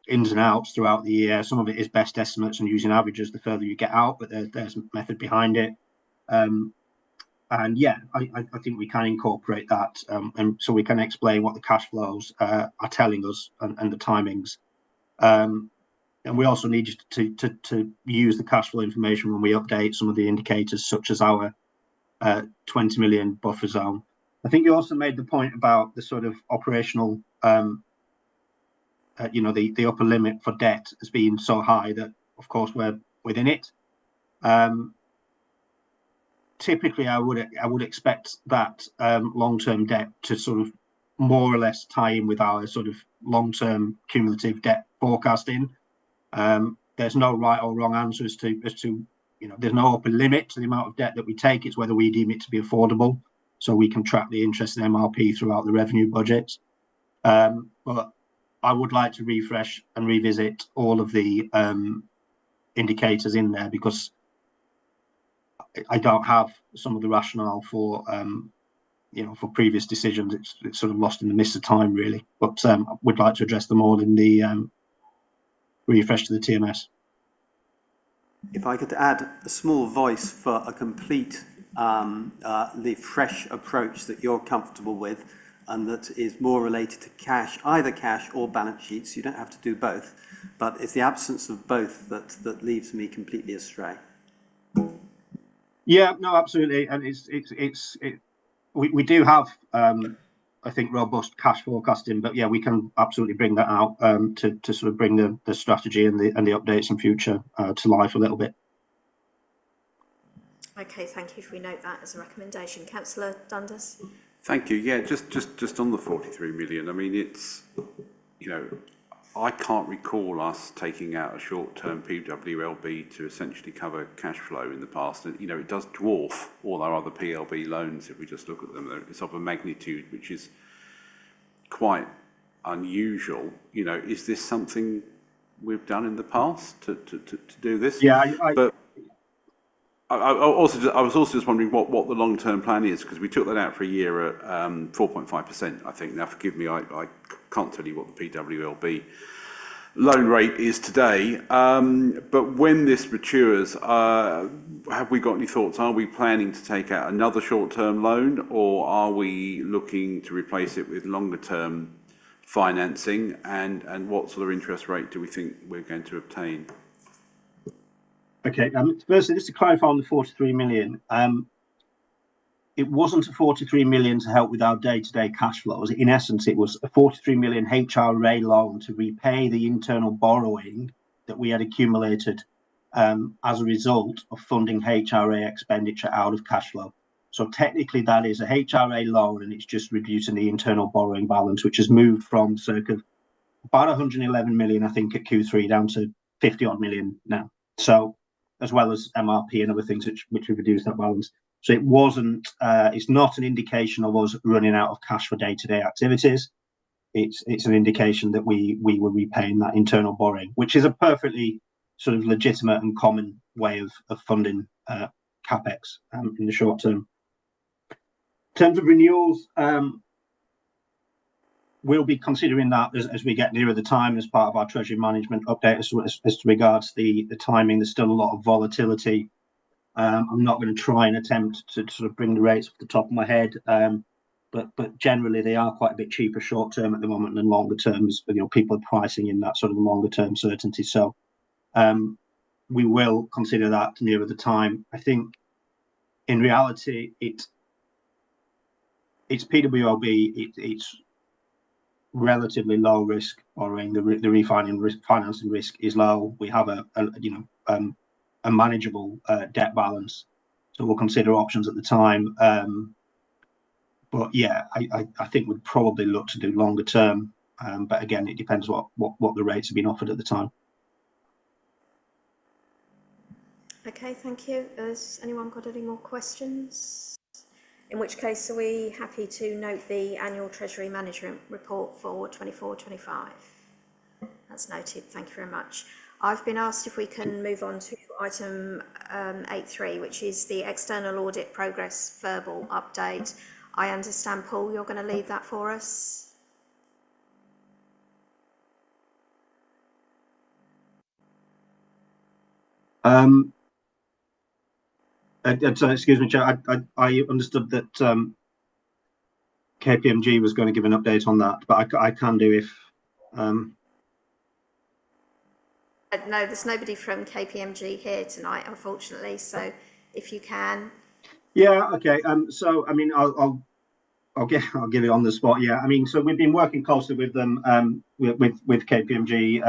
ins and outs throughout the year. Some of it is best estimates and using averages the further you get out, but there's a method behind it. And yeah, I think we can incorporate that, and so we can explain what the cash flows are telling us and the timings. And we also need to use the cash flow information when we update some of the indicators, such as our 20 million buffer zone. I think you also made the point about the sort of operational, the upper limit for debt as being so high that, of course, we're within it. Typically, I would expect that long-term debt to sort of more or less tie in with our sort of long-term cumulative debt forecasting. There's no right or wrong answer as to there's no upper limit to the amount of debt that we take. It's whether we deem it to be affordable, so we can track the interest in MRP throughout the revenue budget. But I would like to refresh and revisit all of the indicators in there, because I don't have some of the rationale for for previous decisions. It's sort of lost in the mist of time, really. But I would like to address them all in the refresh to the TMS. If I could add a small voice for a complete, the fresh approach that you're comfortable with, and that is more related to cash, either cash or balance sheets. You don't have to do both, but it's the absence of both that leaves me completely astray. Yeah, no, absolutely, and we do have I think robust cash forecasting, but yeah, we can absolutely bring that out to sort of bring the strategy and the updates in future to life a little bit. Okay, thank you. If we note that as a recommendation, Councillor Dundas. Thank you. Yeah, just on the 43 million. I mean, it's I can't recall us taking out a short-term PWLB to essentially cover cash flow in the past. And, it does dwarf all our other PLB loans if we just look at them. It's of a magnitude which is quite unusual. Is this something we've done in the past to do this? Yeah, but I was also just wondering what the long-term plan is, because we took that out for a year at 4.5%, I think. Now, forgive me, I can't tell you what the PWLB loan rate is today. But when this matures, have we got any thoughts? Are we planning to take out another short-term loan, or are we looking to replace it with longer-term financing? And what sort of interest rate do we think we're going to obtain? Okay, firstly, just to clarify on the 43 million, it wasn't a 43 million to help with our day-to-day cash flows. In essence, it was a 43 million HRA loan to repay the internal borrowing that we had accumulated as a result of funding HRA expenditure out of cash flow. So technically, that is a HRA loan, and it's just reducing the internal borrowing balance, which has moved from circa about 111 million, I think, at Q3 down to 50 odd million now. So, as well as MRP and other things which have reduced that balance. So it wasn't, it's not an indication of us running out of cash for day-to-day activities. It's an indication that we were repaying that internal borrowing, which is a perfectly sort of legitimate and common way of funding CapEx in the short term. In terms of renewals, we'll be considering that as we get nearer the time as part of our Treasury management update as to regards the timing. There's still a lot of volatility. I'm not going to try and attempt to sort of bring the rates off the top of my head, but generally they are quite a bit cheaper short term at the moment than longer terms. People are pricing in that sort of longer term certainty. So we will consider that nearer the time. I think in reality, it's PWLB, it's relatively low risk borrowing. The financing risk is low. We have a manageable debt balance, so we'll consider options at the time. But yeah, I think we'd probably look to do longer term. But again, it depends what the rates have been offered at the time. Okay, thank you. Has anyone got any more questions? In which case, are we happy to note the annual Treasury Management Report for 24-25? That's noted. Thank you very much. I've been asked if we can move on to item 8.3, which is the External Audit Progress Verbal Update. I understand, Paul, you're going to lead that for us. Excuse me, Chair. I understood that KPMG was going to give an update on that, but I can do if. No, there's nobody from KPMG here tonight, unfortunately. So, if you can. Yeah. Okay. So, I mean, I'll give it on the spot. Yeah. I mean, so we've been working closely with them, with KPMG.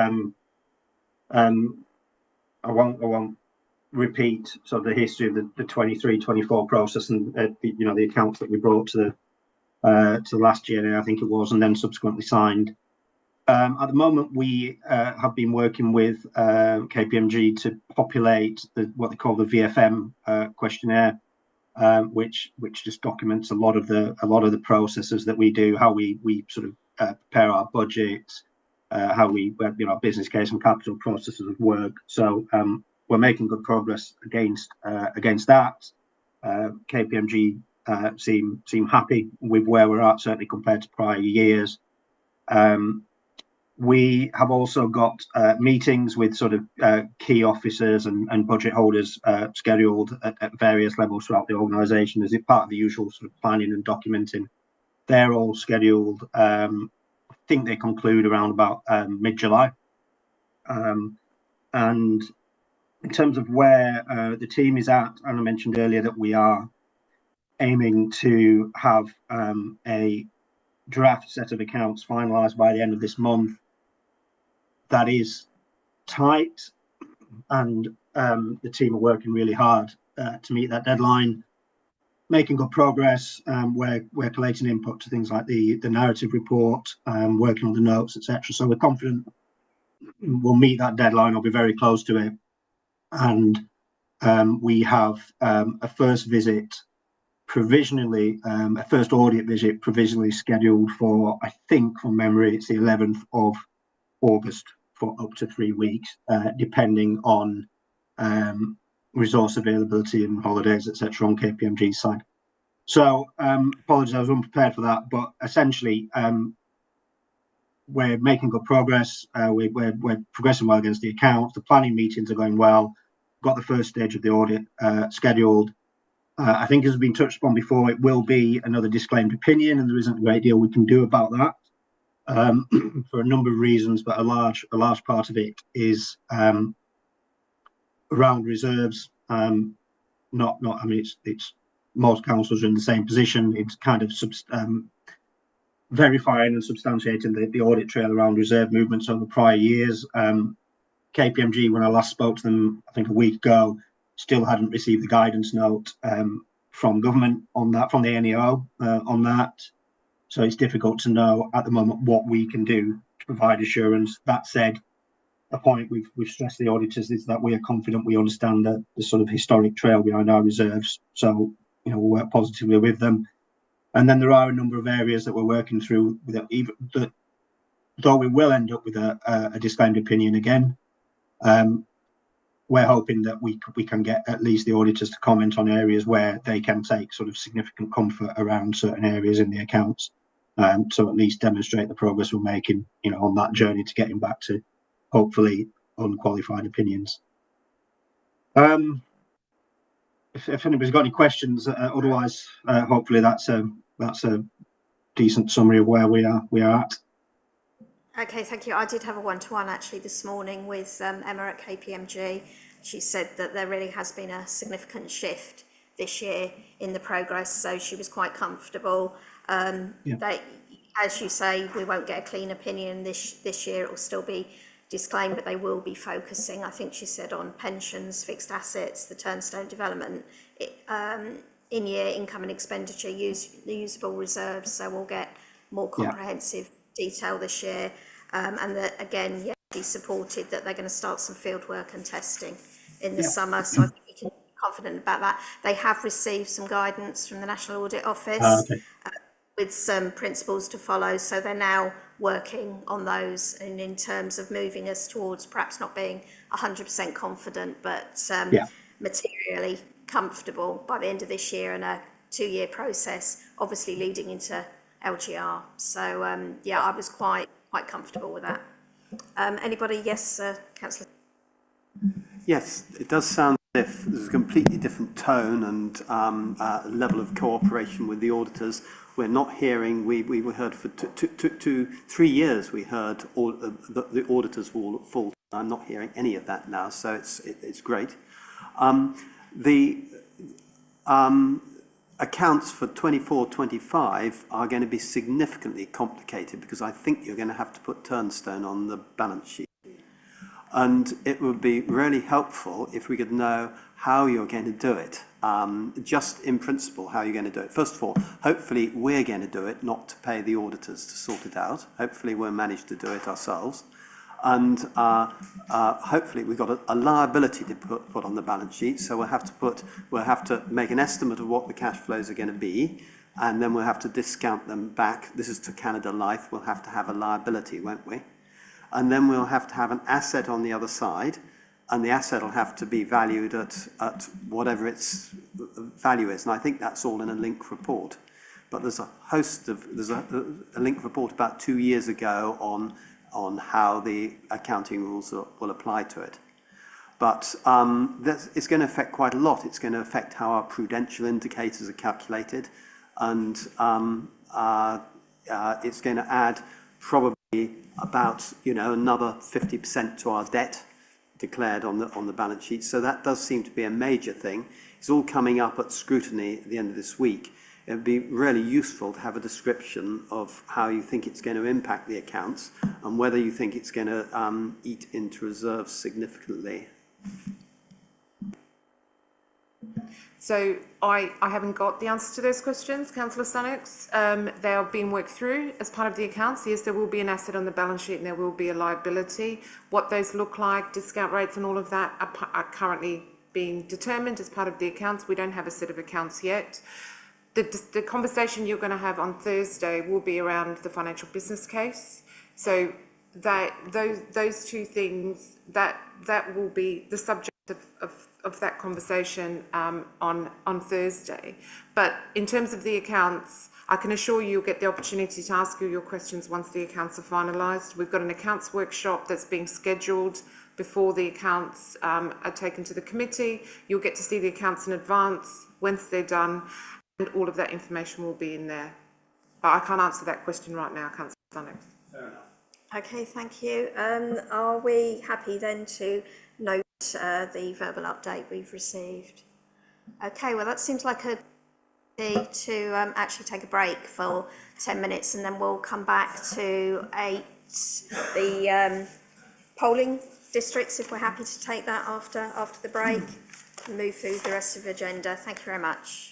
I won't repeat sort of the history of the 23-24 process and the accounts that we brought to last year, I think it was, and then subsequently signed. At the moment, we have been working with KPMG to populate what they call the VFM questionnaire, which just documents a lot of the processes that we do, how we sort of prepare our budget, how we our business case and capital processes of work. So we're making good progress against that. KPMG seem happy with where we're at, certainly compared to prior years. We have also got meetings with sort of key officers and budget holders scheduled at various levels throughout the organisation as part of the usual sort of planning and documenting. They're all scheduled. I think they conclude around about mid-July. And in terms of where the team is at, and I mentioned earlier that we are aiming to have a draft set of accounts finalised by the end of this month. That is tight, and the team are working really hard to meet that deadline, making good progress. We're collating input to things like the narrative report, working on the notes, etc. So we're confident we'll meet that deadline or be very close to it. And we have a first visit provisionally, a first audit visit provisionally scheduled for, I think from memory, it's the 11th of August for up to 3 weeks, depending on resource availability and holidays, etc. on KPMG's side. So apologies, I was unprepared for that, but essentially we're making good progress. We're progressing well against the accounts. The planning meetings are going well. Got the first stage of the audit scheduled. I think, as has been touched upon before, it will be another disclaimed opinion, and there isn't a great deal we can do about that for a number of reasons. But a large part of it is around reserves. I mean, it's most councils are in the same position. It's kind of verifying and substantiating the audit trail around reserve movements over prior years. KPMG, when I last spoke to them, I think a week ago, still hadn't received the guidance note from government on that, from the NEO on that. So it's difficult to know at the moment what we can do to provide assurance. That said, a point we've stressed the auditors is that we are confident we understand the sort of historic trail behind our reserves. So, we'll work positively with them. And then there are a number of areas that we're working through that, though we will end up with a disclaimed opinion again. We're hoping that we can get at least the auditors to comment on areas where they can take sort of significant comfort around certain areas in the accounts, to at least demonstrate the progress we're making, on that journey to getting back to hopefully unqualified opinions. If anybody's got any questions, otherwise, hopefully that's a decent summary of where we are at. Okay, thank you. I did have a one-to-one actually this morning with Emma at KPMG. She said that there really has been a significant shift this year in the progress, so she was quite comfortable. They, as you say, we won't get a clean opinion this year. It will still be disclaimed, but they will be focusing, I think she said, on pensions, fixed assets, the turnstone development, in-year income and expenditure, the usable reserves. So we'll get more comprehensive detail this year, and that again, she supported that they're going to start some field work and testing in the summer, so I think we can be confident about that. They have received some guidance from the National Audit Office with some principles to follow, so they're now working on those, and in terms of moving us towards perhaps not being 100% confident, but materially comfortable by the end of this year, and a 2-year process, obviously leading into LGR. So I was quite comfortable with that. Anybody? Yes, Councillor. Yes, it does sound as if there's a completely different tone and level of cooperation with the auditors. We're not hearing, we heard for 3 years, we heard all the auditors will fault. I'm not hearing any of that now, so it's great. The accounts for 24-25 are going to be significantly complicated because I think you're going to have to put turnstone on the balance sheet. And it would be really helpful if we could know how you're going to do it, just in principle, how you're going to do it. First of all, hopefully we're going to do it, not to pay the auditors to sort it out. Hopefully we'll manage to do it ourselves. And hopefully we've got a liability to put on the balance sheet, so we'll have to make an estimate of what the cash flows are going to be, and then we'll have to discount them back. This is to Canada Life. We'll have to have a liability, won't we? And then we'll have to have an asset on the other side, and the asset will have to be valued at whatever its value is. And I think that's all in a link report. But there's a link report about 2 years ago on how the accounting rules will apply to it. But it's going to affect quite a lot. It's going to affect how our prudential indicators are calculated, and it's going to add probably about another 50% to our debt declared on the balance sheet. So that does seem to be a major thing. It's all coming up at scrutiny at the end of this week. It would be really useful to have a description of how you think it's going to impact the accounts and whether you think it's going to eat into reserves significantly. So I haven't got the answer to those questions, Councillor Stannocks. They are being worked through as part of the accounts. Yes, there will be an asset on the balance sheet and there will be a liability. What those look like, discount rates and all of that are currently being determined as part of the accounts. We don't have a set of accounts yet. The conversation you're going to have on Thursday will be around the financial business case. So those two things, that will be the subject of that conversation on Thursday. But in terms of the accounts, I can assure you you'll get the opportunity to ask you your questions once the accounts are finalised. We've got an accounts workshop that's being scheduled before the accounts are taken to the committee. You'll get to see the accounts in advance once they're done, and all of that information will be in there. But I can't answer that question right now, Councillor Stannocks. Fair enough. Okay, thank you. Are we happy then to note the verbal update we've received? Okay, well that seems like a day to actually take a break for 10 minutes, and then we'll come back to the polling districts, if we're happy to take that after the break, and move through the rest of the agenda. Thank you very much.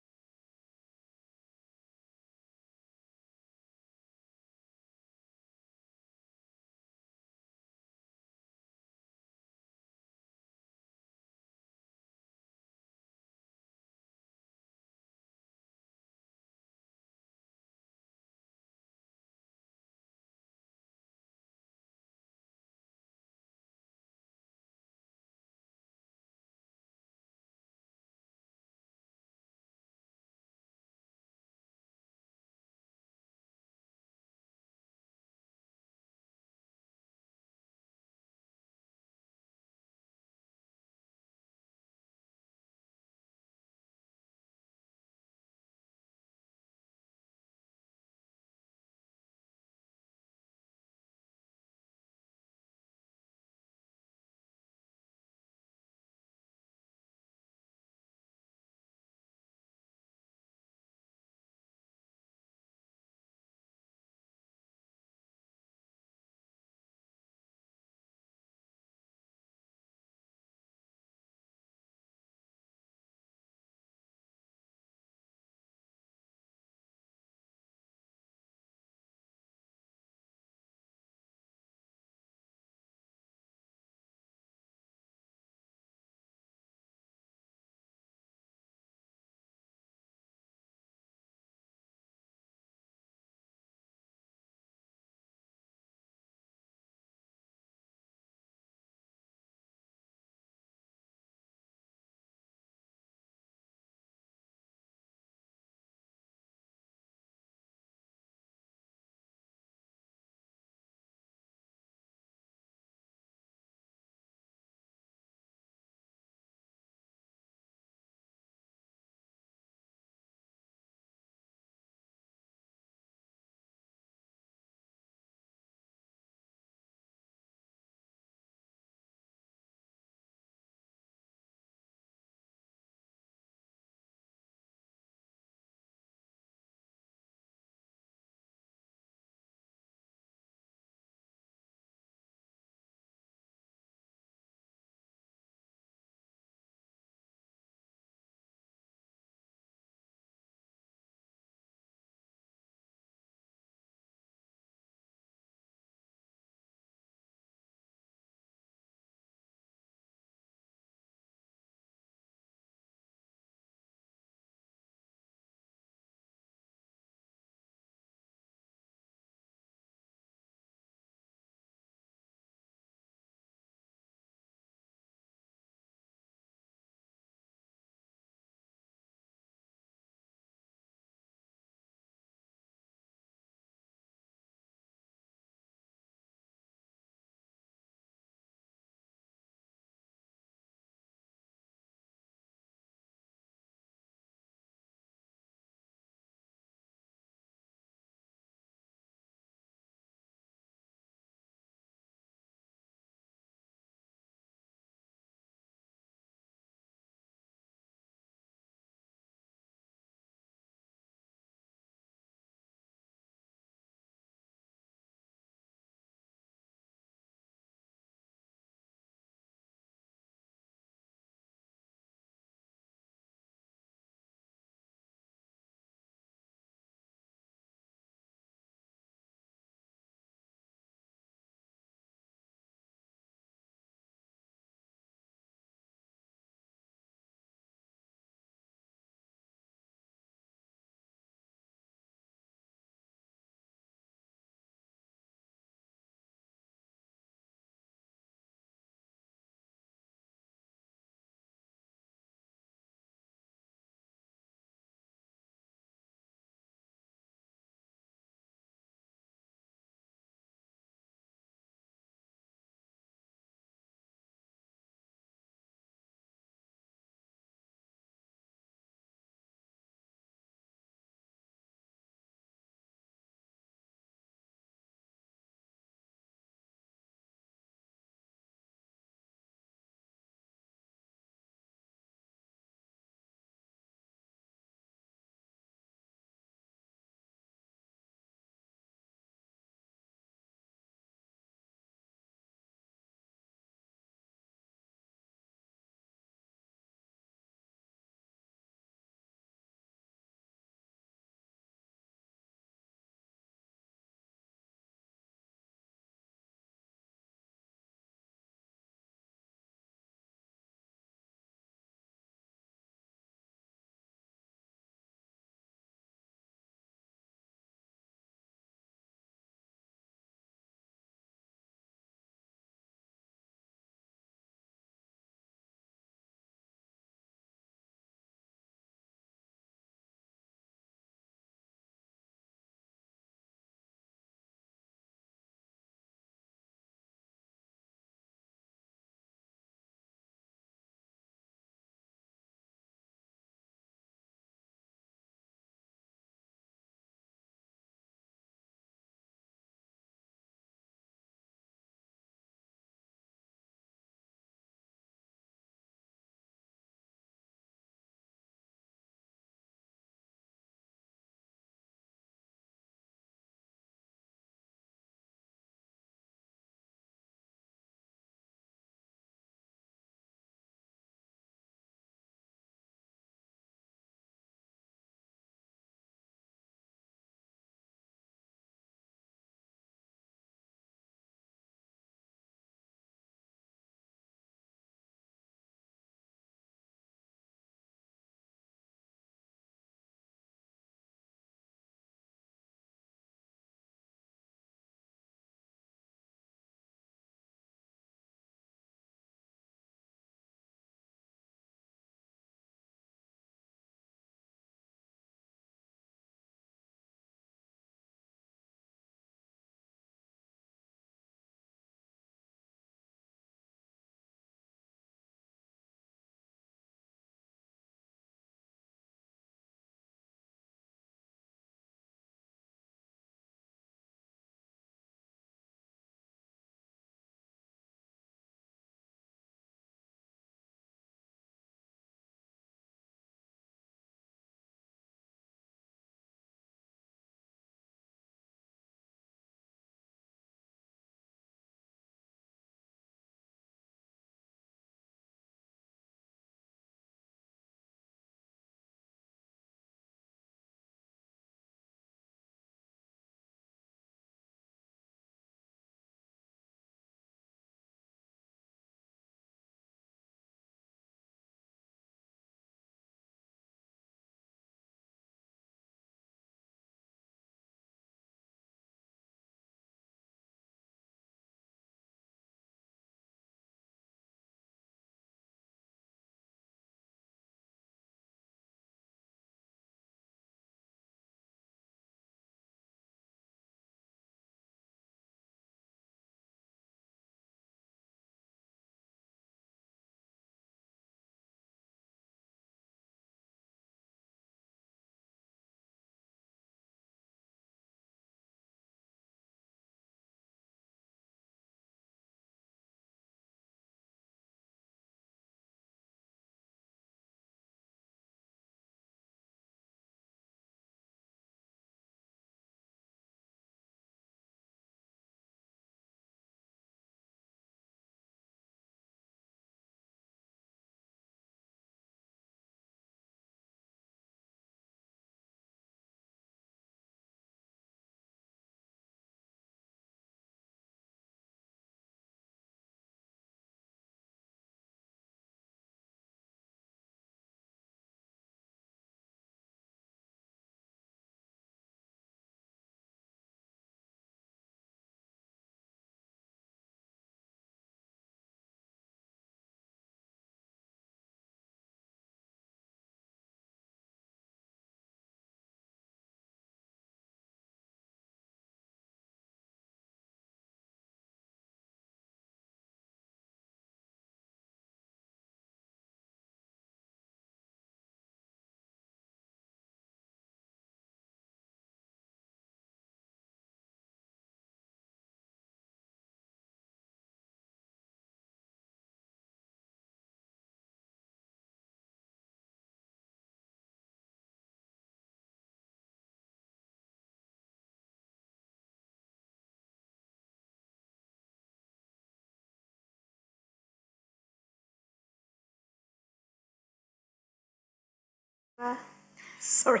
Sorry,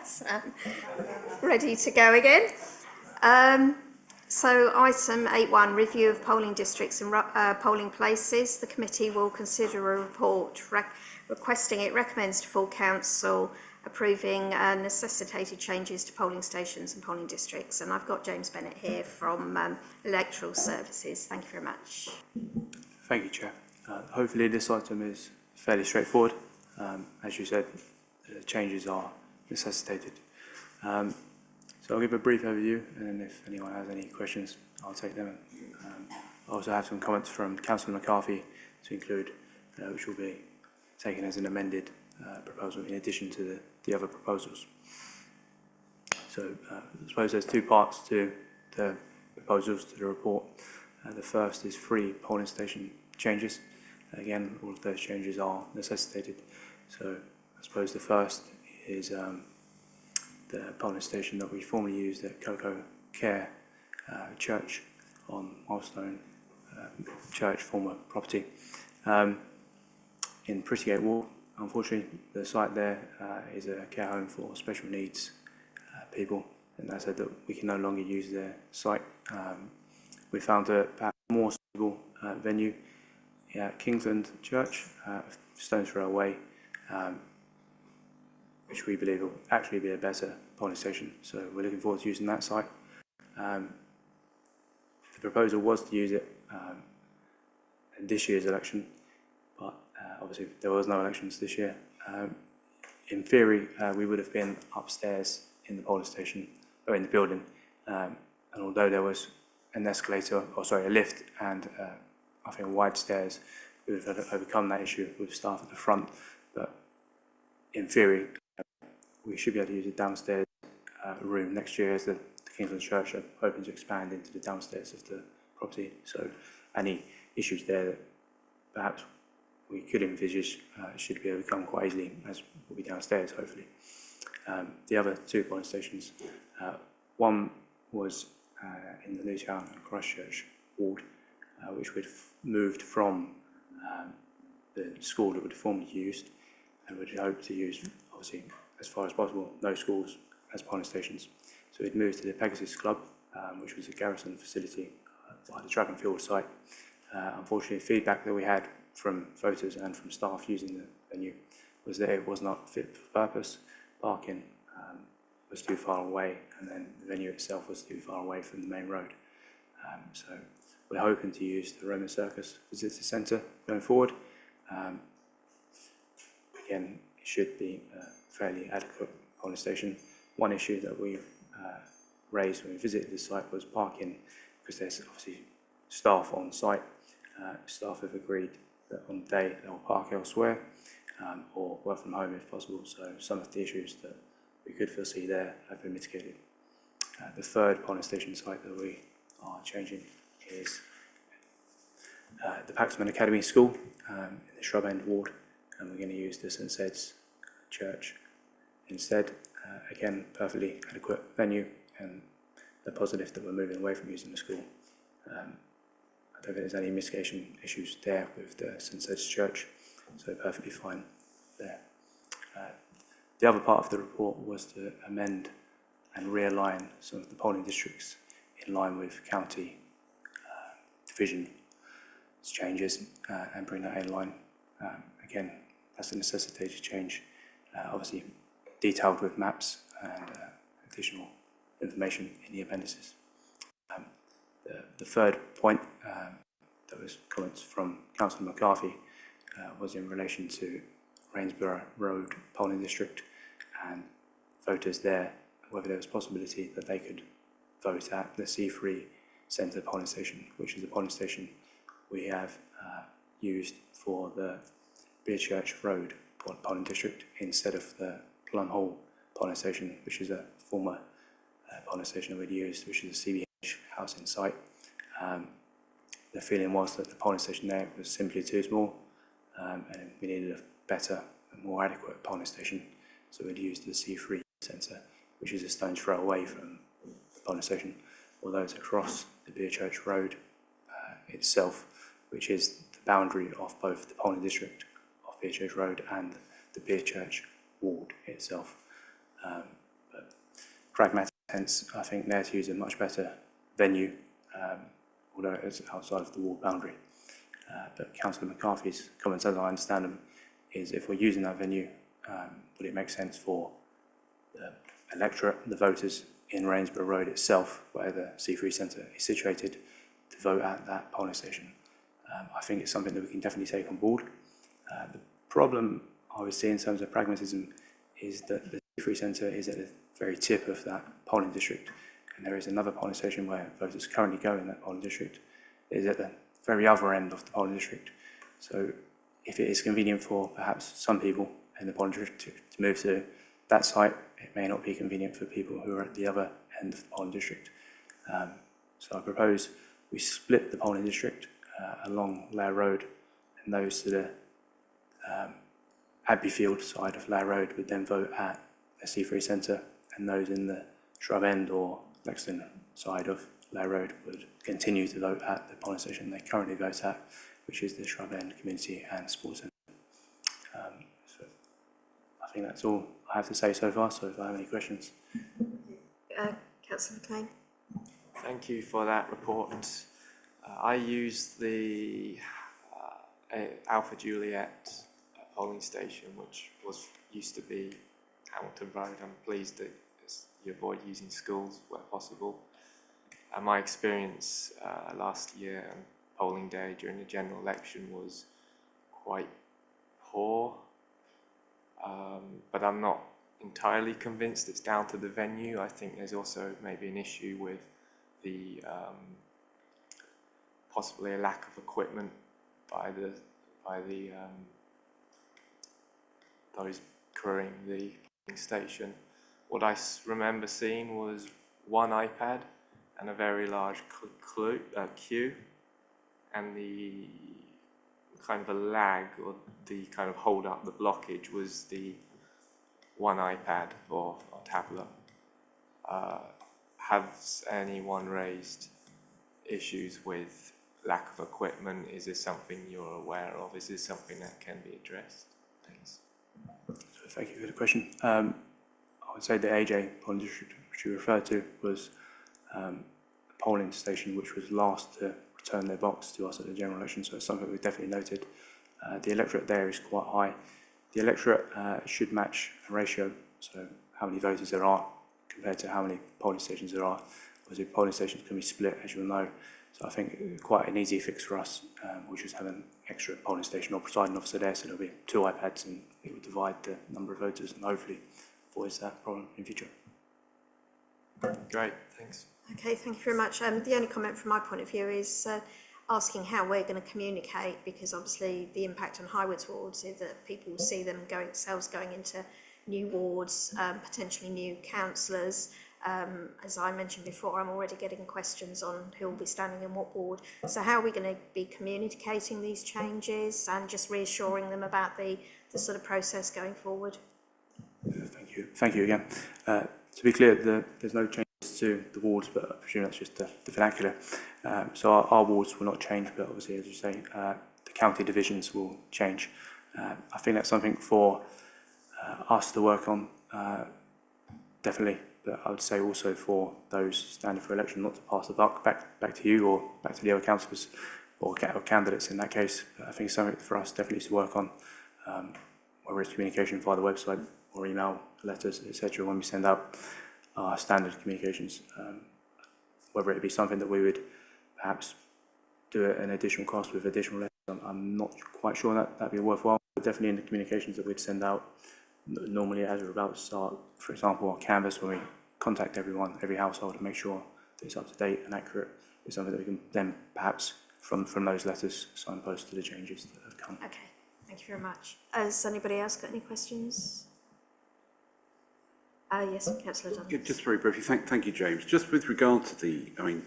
Sam. Ready to go again. So item 8.1, review of polling districts and polling places. The committee will consider a report requesting it recommends to full council approving necessitated changes to polling stations and polling districts. And I've got James Bennett here from Electoral Services. Thank you very much. Thank you, Chair. Hopefully this item is fairly straightforward. As you said, the changes are necessitated. So I'll give a brief overview, and then if anyone has any questions, I'll take them. I also have some comments from Councillor McCarthy to include, which will be taken as an amended proposal in addition to the other proposals. So I suppose there's two parts to the proposals to the report. The first is 3 polling station changes. Again, all of those changes are necessitated. So I suppose the first is the polling station that we formerly used at Cocoa Care Church on Milestone Church, former property, in Prettygate Ward. Unfortunately, the site there is a care home for special needs people, and that said that we can no longer use their site. We found a perhaps more suitable venue at Kingsland Church, stone's throw away, which we believe will actually be a better polling station. So we're looking forward to using that site. The proposal was to use it in this year's election, but obviously there was no elections this year. In theory, we would have been upstairs in the polling station, or in the building, and although there was an escalator, or sorry, a lift and I think wide stairs, we would have overcome that issue with staff at the front. But in theory, we should be able to use the downstairs room next year, as the Kingsland Church are hoping to expand into the downstairs of the property. So any issues there that perhaps we could envisage should be overcome quite easily, as will be downstairs, hopefully. The other 2 polling stations, one was in the Newtown and Christchurch ward, which we'd moved from the school that we'd formerly used, and we'd hope to use, obviously, as far as possible, no schools as polling stations. So we'd moved to the Pegasus Club, which was a garrison facility by the track and field site. Unfortunately, feedback that we had from voters and from staff using the venue was that it was not fit for purpose. Parking was too far away, and then the venue itself was too far away from the main road. So we're hoping to use the Roman Circus Visitor Centre going forward. Again, it should be a fairly adequate polling station. One issue that we raised when we visited the site was parking, because there's obviously staff on site. Staff have agreed that on the day they'll park elsewhere or work from home if possible. So some of the issues that we could foresee there have been mitigated. The third polling station site that we are changing is the Paxman Academy School in the Shrub End ward, and we're going to use the St Sed's Church instead. Again, perfectly adequate venue, and the positive that we're moving away from using the school. I don't think there's any mitigation issues there with the St Sed's Church, so perfectly fine there. The other part of the report was to amend and realign some of the polling districts in line with county division changes and bring that in line. Again, that's a necessitated change, obviously detailed with maps and additional information in the appendices. The third point that was comments from Councillor McCarthy was in relation to Rainsborough Road polling district and voters there, whether there was possibility that they could vote at the C3 Centre polling station, which is a polling station we have used for the Beerchurch Road polling district instead of the Plum Hall polling station, which is a former polling station that we'd used, which is a CBH housing site. The feeling was that the polling station there was simply too small, and we needed a better and more adequate polling station, so we'd used the C3 Centre, which is a stone's throw away from the polling station, although it's across the Beerchurch Road itself, which is the boundary of both the polling district of Beerchurch Road and the Beerchurch ward itself. But pragmatic sense, I think they're to use a much better venue, although it's outside of the ward boundary. But Councillor McCarthy's comments, as I understand them, is if we're using that venue, would it make sense for the electorate, the voters in Rainsborough Road itself, where the C3 Centre is situated, to vote at that polling station? I think it's something that we can definitely take on board. The problem I would see in terms of pragmatism is that the C3 Centre is at the very tip of that polling district, and there is another polling station where voters currently go in that polling district. It is at the very other end of the polling district. So if it is convenient for perhaps some people in the polling district to move to that site, it may not be convenient for people who are at the other end of the polling district. So I propose we split the polling district along Lair Road, and those to the Abbeyfield side of Lair Road would then vote at the C3 Centre, and those in the Shrub End or Lexington side of Lair Road would continue to vote at the polling station they currently vote at, which is the Shrub End Community and Sports Centre. So I think that's all I have to say so far, so if I have any questions. Councillor McLean. Thank you for that report. I used the Alpha Juliet polling station, which used to be Hamilton Road. I'm pleased that you avoid using schools where possible. My experience last year on polling day during the general election was quite poor, but I'm not entirely convinced it's down to the venue. I think there's also maybe an issue with the possibly a lack of equipment by those crewing the polling station. What I remember seeing was one iPad and a very large queue, and the kind of a lag, or the kind of hold up, the blockage, was the one iPad or tablet. Has anyone raised issues with lack of equipment? Is this something you're aware of? Is this something that can be addressed? Thanks. Thank you for the question. I would say the AJ polling district, which you referred to, was a polling station which was last to return their box to us at the general election, so it's something we've definitely noted. The electorate there is quite high. The electorate should match a ratio, so how many voters there are compared to how many polling stations there are. Obviously, polling stations can be split, as you'll know, so I think quite an easy fix for us. We just have an extra polling station or presiding officer there, so there'll be 2 iPads, and it will divide the number of voters and hopefully avoids that problem in future. Great, thanks. Okay, thank you very much. The only comment from my point of view is asking how we're going to communicate, because obviously the impact on Highwoods wards is that people will see themselves going into new wards, potentially new councillors. As I mentioned before, I'm already getting questions on who will be standing in what ward. So how are we going to be communicating these changes and just reassuring them about the sort of process going forward? Thank you. Thank you again. To be clear, there's no changes to the wards, but I presume that's just the vernacular. So our wards will not change, but obviously, as you say, the county divisions will change. I think that's something for us to work on, definitely. But I would say also for those standing for election, not to pass the buck back to you or back to the other councillors or candidates in that case. But I think it's something for us definitely to work on, whether it's communication via the website or email, letters, etc. when we send out our standard communications. Whether it be something that we would perhaps do at an additional cost with additional letters, I'm not quite sure that'd be worthwhile. But definitely in the communications that we'd send out, normally as we're about to start, for example, our canvas, when we contact everyone, every household, and make sure that it's up to date and accurate, is something that we can then perhaps from those letters signpost to the changes that have come. Okay, thank you very much. Has anybody else got any questions? Yes, Councillor Dunn. Just very briefly, thank you, James. Just with regard to the, I mean,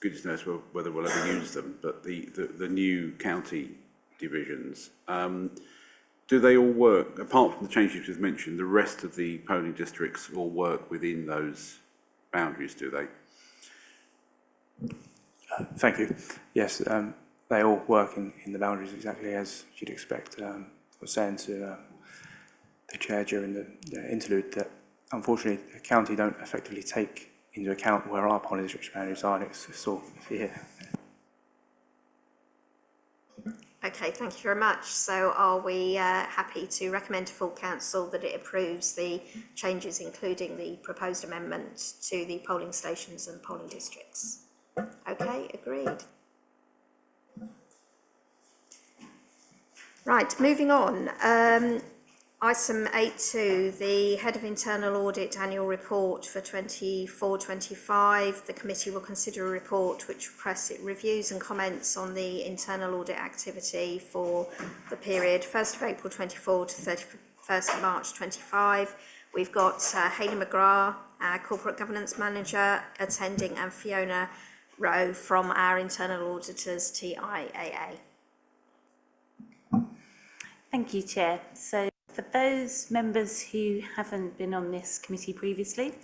goodness knows whether we'll ever use them, but the new county divisions, do they all work, apart from the changes you've mentioned, the rest of the polling districts all work within those boundaries, do they? Thank you. Yes, they all work in the boundaries exactly as you'd expect. I was saying to the Chair during the interlude that unfortunately the county don't effectively take into account where our polling district managers are, and it's all here. Okay, thank you very much. So are we happy to recommend to full council that it approves the changes, including the proposed amendment to the polling stations and polling districts? Okay, agreed. Right, moving on. Item 8.2, the Head of Internal Audit Annual Report for 24-25. The committee will consider a report which requests reviews and comments on the internal audit activity for the period 1st of April 24 to 31st of March 25. We've got Hayley McGrath, our Corporate Governance Manager, attending, and Fiona Rowe from our Internal Auditors TIAA. Thank you, Chair. So for those members who haven't been on this committee previously,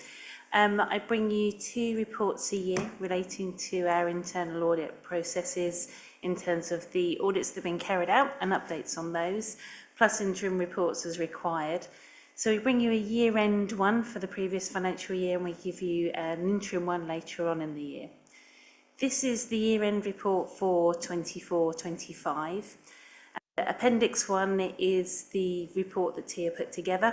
I bring you 2 reports a year relating to our internal audit processes in terms of the audits that have been carried out and updates on those, plus interim reports as required. So we bring you a year-end one for the previous financial year, and we give you an interim one later on in the year. This is the year-end report for 24-25. Appendix 1 is the report that Tia put together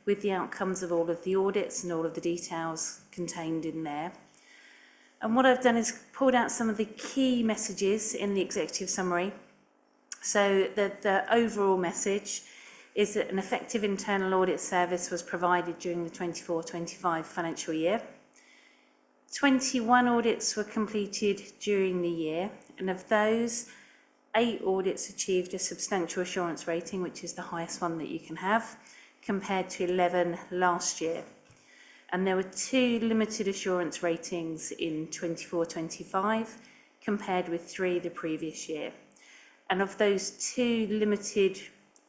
with the outcomes of all of the audits and all of the details contained in there. And what I've done is pulled out some of the key messages in the executive summary. So the overall message is that an effective internal audit service was provided during the 24-25 financial year. 21 audits were completed during the year, and of those, 8 audits achieved a substantial assurance rating, which is the highest one that you can have, compared to 11 last year. And there were 2 limited assurance ratings in 24-25, compared with 3 the previous year. And of those 2 limited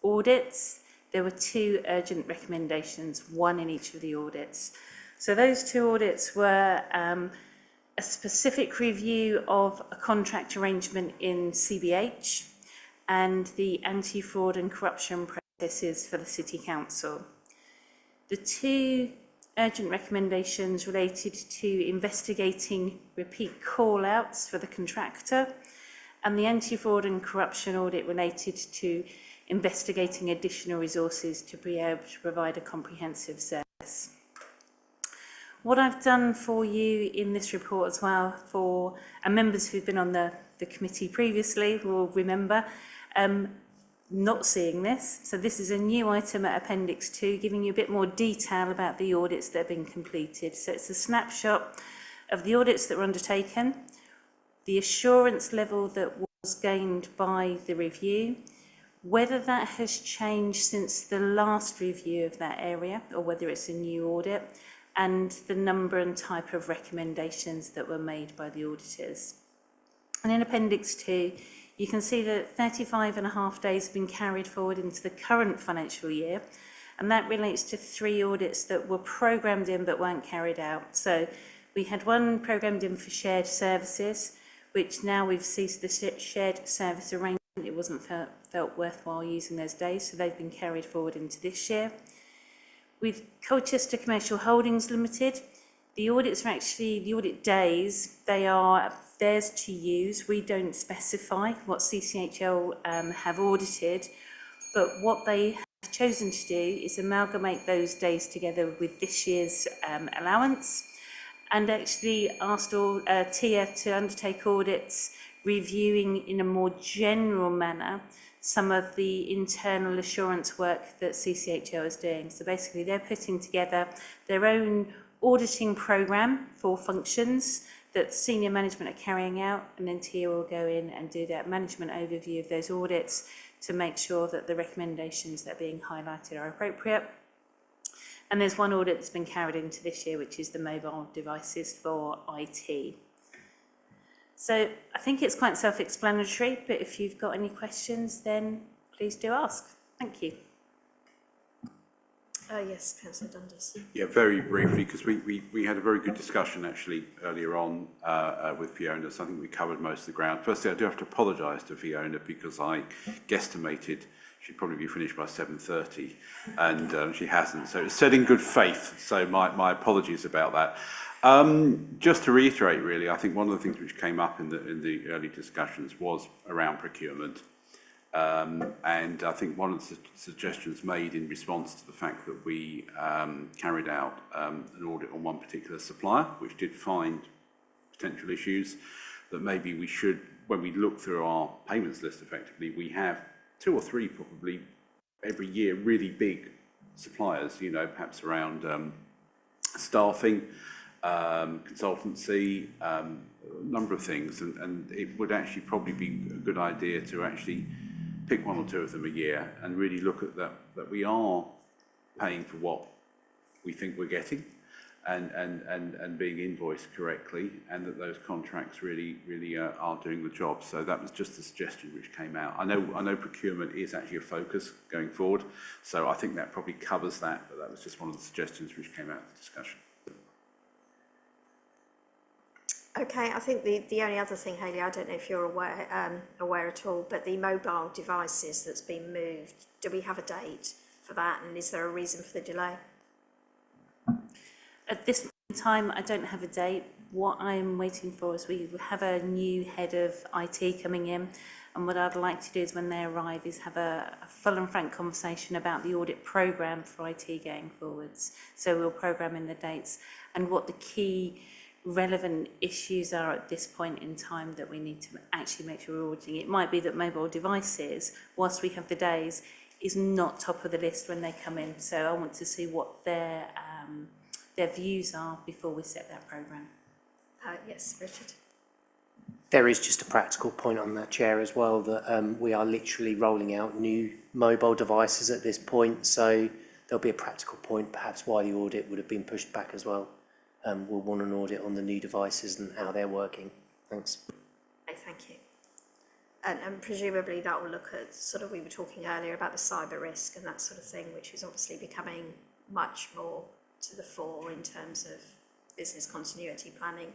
audits, there were 2 urgent recommendations, 1 in each of the audits. So those 2 audits were a specific review of a contract arrangement in CBH and the anti-fraud and corruption processes for the City Council. The 2 urgent recommendations related to investigating repeat call-outs for the contractor, and the anti-fraud and corruption audit related to investigating additional resources to be able to provide a comprehensive service. What I've done for you in this report as well, for and members who've been on the committee previously will remember not seeing this. So this is a new item at Appendix 2, giving you a bit more detail about the audits that have been completed. So it's a snapshot of the audits that were undertaken, the assurance level that was gained by the review, whether that has changed since the last review of that area or whether it's a new audit, and the number and type of recommendations that were made by the auditors. And in Appendix 2, you can see that 35.5 days have been carried forward into the current financial year, and that relates to 3 audits that were programmed in but weren't carried out. So we had 1 programmed in for shared services, which now we've ceased the shared service arrangement. It wasn't felt worthwhile using those days, so they've been carried forward into this year. With Colchester Commercial Holdings Limited, the audits are actually, the audit days, they are theirs to use. We don't specify what CCHL have audited, but what they have chosen to do is amalgamate those days together with this year's allowance, and actually asked TIA to undertake audits reviewing in a more general manner some of the internal assurance work that CCHL is doing. So basically they're putting together their own auditing programme for functions that senior management are carrying out, and then TIA will go in and do that management overview of those audits to make sure that the recommendations that are being highlighted are appropriate. And there's 1 audit that's been carried into this year, which is the mobile devices for IT. So I think it's quite self-explanatory, but if you've got any questions, then please do ask. Thank you. Yes, Councillor Dundas. Yeah, very briefly, because we had a very good discussion actually earlier on with Fiona, so I think we covered most of the ground. Firstly, I do have to apologise to Fiona because I guesstimated she'd probably be finished by 7:30, and she hasn't. So it's said in good faith. So my apologies about that. Just to reiterate, really, I think one of the things which came up in the early discussions was around procurement. And I think one of the suggestions made in response to the fact that we carried out an audit on one particular supplier, which did find potential issues, that maybe we should, when we look through our payments list effectively, we have 2 or 3 probably every year really big suppliers, you know, perhaps around staffing, consultancy, a number of things, and it would actually probably be a good idea to actually pick 1 or 2 of them a year and really look at that we are paying for what we think we're getting and being invoiced correctly, and that those contracts really are doing the job. So that was just a suggestion which came out. I know procurement is actually a focus going forward, so I think that probably covers that, but that was just one of the suggestions which came out of the discussion. Okay, I think the only other thing, Hayley, I don't know if you're aware at all, but the mobile devices that's been moved, do we have a date for that, and is there a reason for the delay? At this time, I don't have a date. What I'm waiting for is we have a new head of IT coming in, and what I'd like to do is when they arrive is have a full and frank conversation about the audit programme for IT going forwards. So we'll programme in the dates and what the key relevant issues are at this point in time that we need to actually make sure we're auditing. It might be that mobile devices, whilst we have the days, is not top of the list when they come in. So I want to see what their views are before we set that programme. Yes, Richard. There is just a practical point on that, Chair, as well, that we are literally rolling out new mobile devices at this point, so there'll be a practical point perhaps why the audit would have been pushed back as well. We'll want an audit on the new devices and how they're working. Thanks. Okay, thank you. And presumably that will look at sort of, we were talking earlier about the cyber risk and that sort of thing, which is obviously becoming much more to the fore in terms of business continuity planning,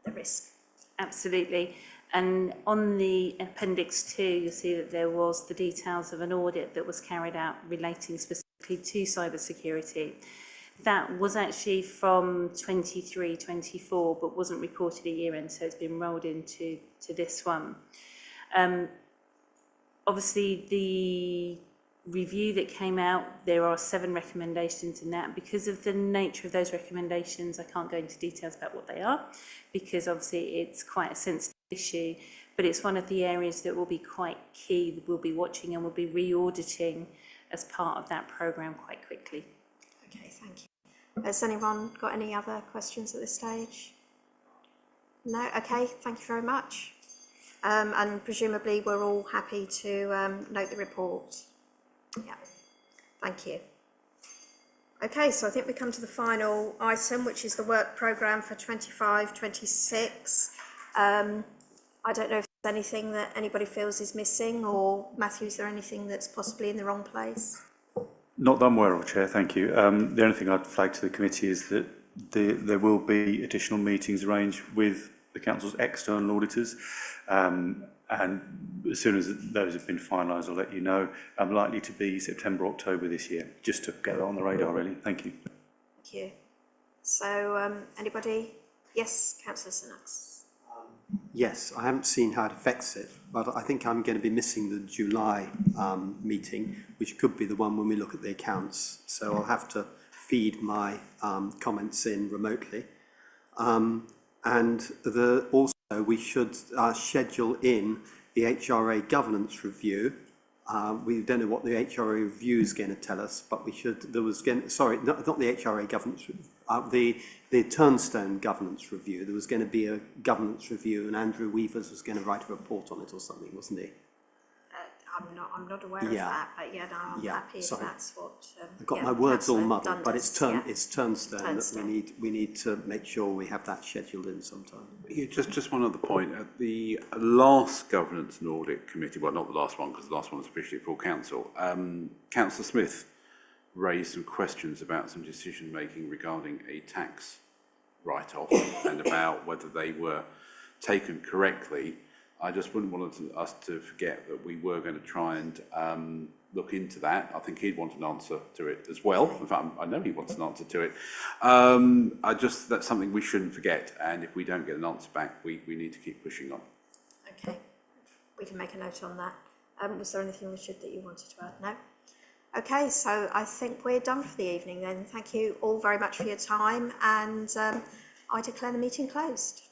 the risk. Absolutely. And on the Appendix 2, you'll see that there was the details of an audit that was carried out relating specifically to cyber security. That was actually from 23-24, but wasn't reported a year in, so it's been rolled into this one. Obviously, the review that came out, there are 7 recommendations in that. Because of the nature of those recommendations, I can't go into details about what they are, because obviously it's quite a sensitive issue, but it's one of the areas that will be quite key, that we'll be watching and we'll be re-auditing as part of that programme quite quickly. Okay, thank you. Has anyone got any other questions at this stage? No? Okay, thank you very much. And presumably we're all happy to note the report. Yeah, thank you. Okay, so I think we come to the final item, which is the work programme for 25-26. I don't know if there's anything that anybody feels is missing, or Matthew, is there anything that's possibly in the wrong place? Not that I'm aware of, Chair, thank you. The only thing I'd flag to the committee is that there will be additional meetings arranged with the Council's external auditors, and as soon as those have been finalised, I'll let you know. I'm likely to be September, October this year, just to get that on the radar, really. Thank you. Thank you. So, anybody? Yes, Councillor Sinnox. Yes, I haven't seen how it affects it, but I think I'm going to be missing the July meeting, which could be the one when we look at the accounts. So I'll have to feed my comments in remotely. And also we should schedule in the HRA governance review. We don't know what the HRA review is going to tell us, but we should. There was going. Sorry, not the HRA governance. The Turnstone governance review. There was going to be a governance review, and Andrew Weavers was going to write a report on it or something, wasn't he? I'm not aware of that, but yeah, no, I'm happy if that's what. I've got my words all muddled, Dundas, but it's Turnstone that we need to make sure we have that scheduled in sometime. Yeah, just one other point. At the last Governance and Audit Committee, well, not the last one, because the last one was officially full council, Councillor Smith raised some questions about some decision-making regarding a tax write-off and about whether they were taken correctly. I just wouldn't want us to forget that we were going to try and look into that. I think he'd want an answer to it as well. In fact, I know he wants an answer to it. That's something we shouldn't forget. And if we don't get an answer back, we need to keep pushing on. Okay, we can make a note on that. Was there anything, Richard, that you wanted to add? No? Okay, so I think we're done for the evening then. Thank you all very much for your time, and I declare the meeting closed.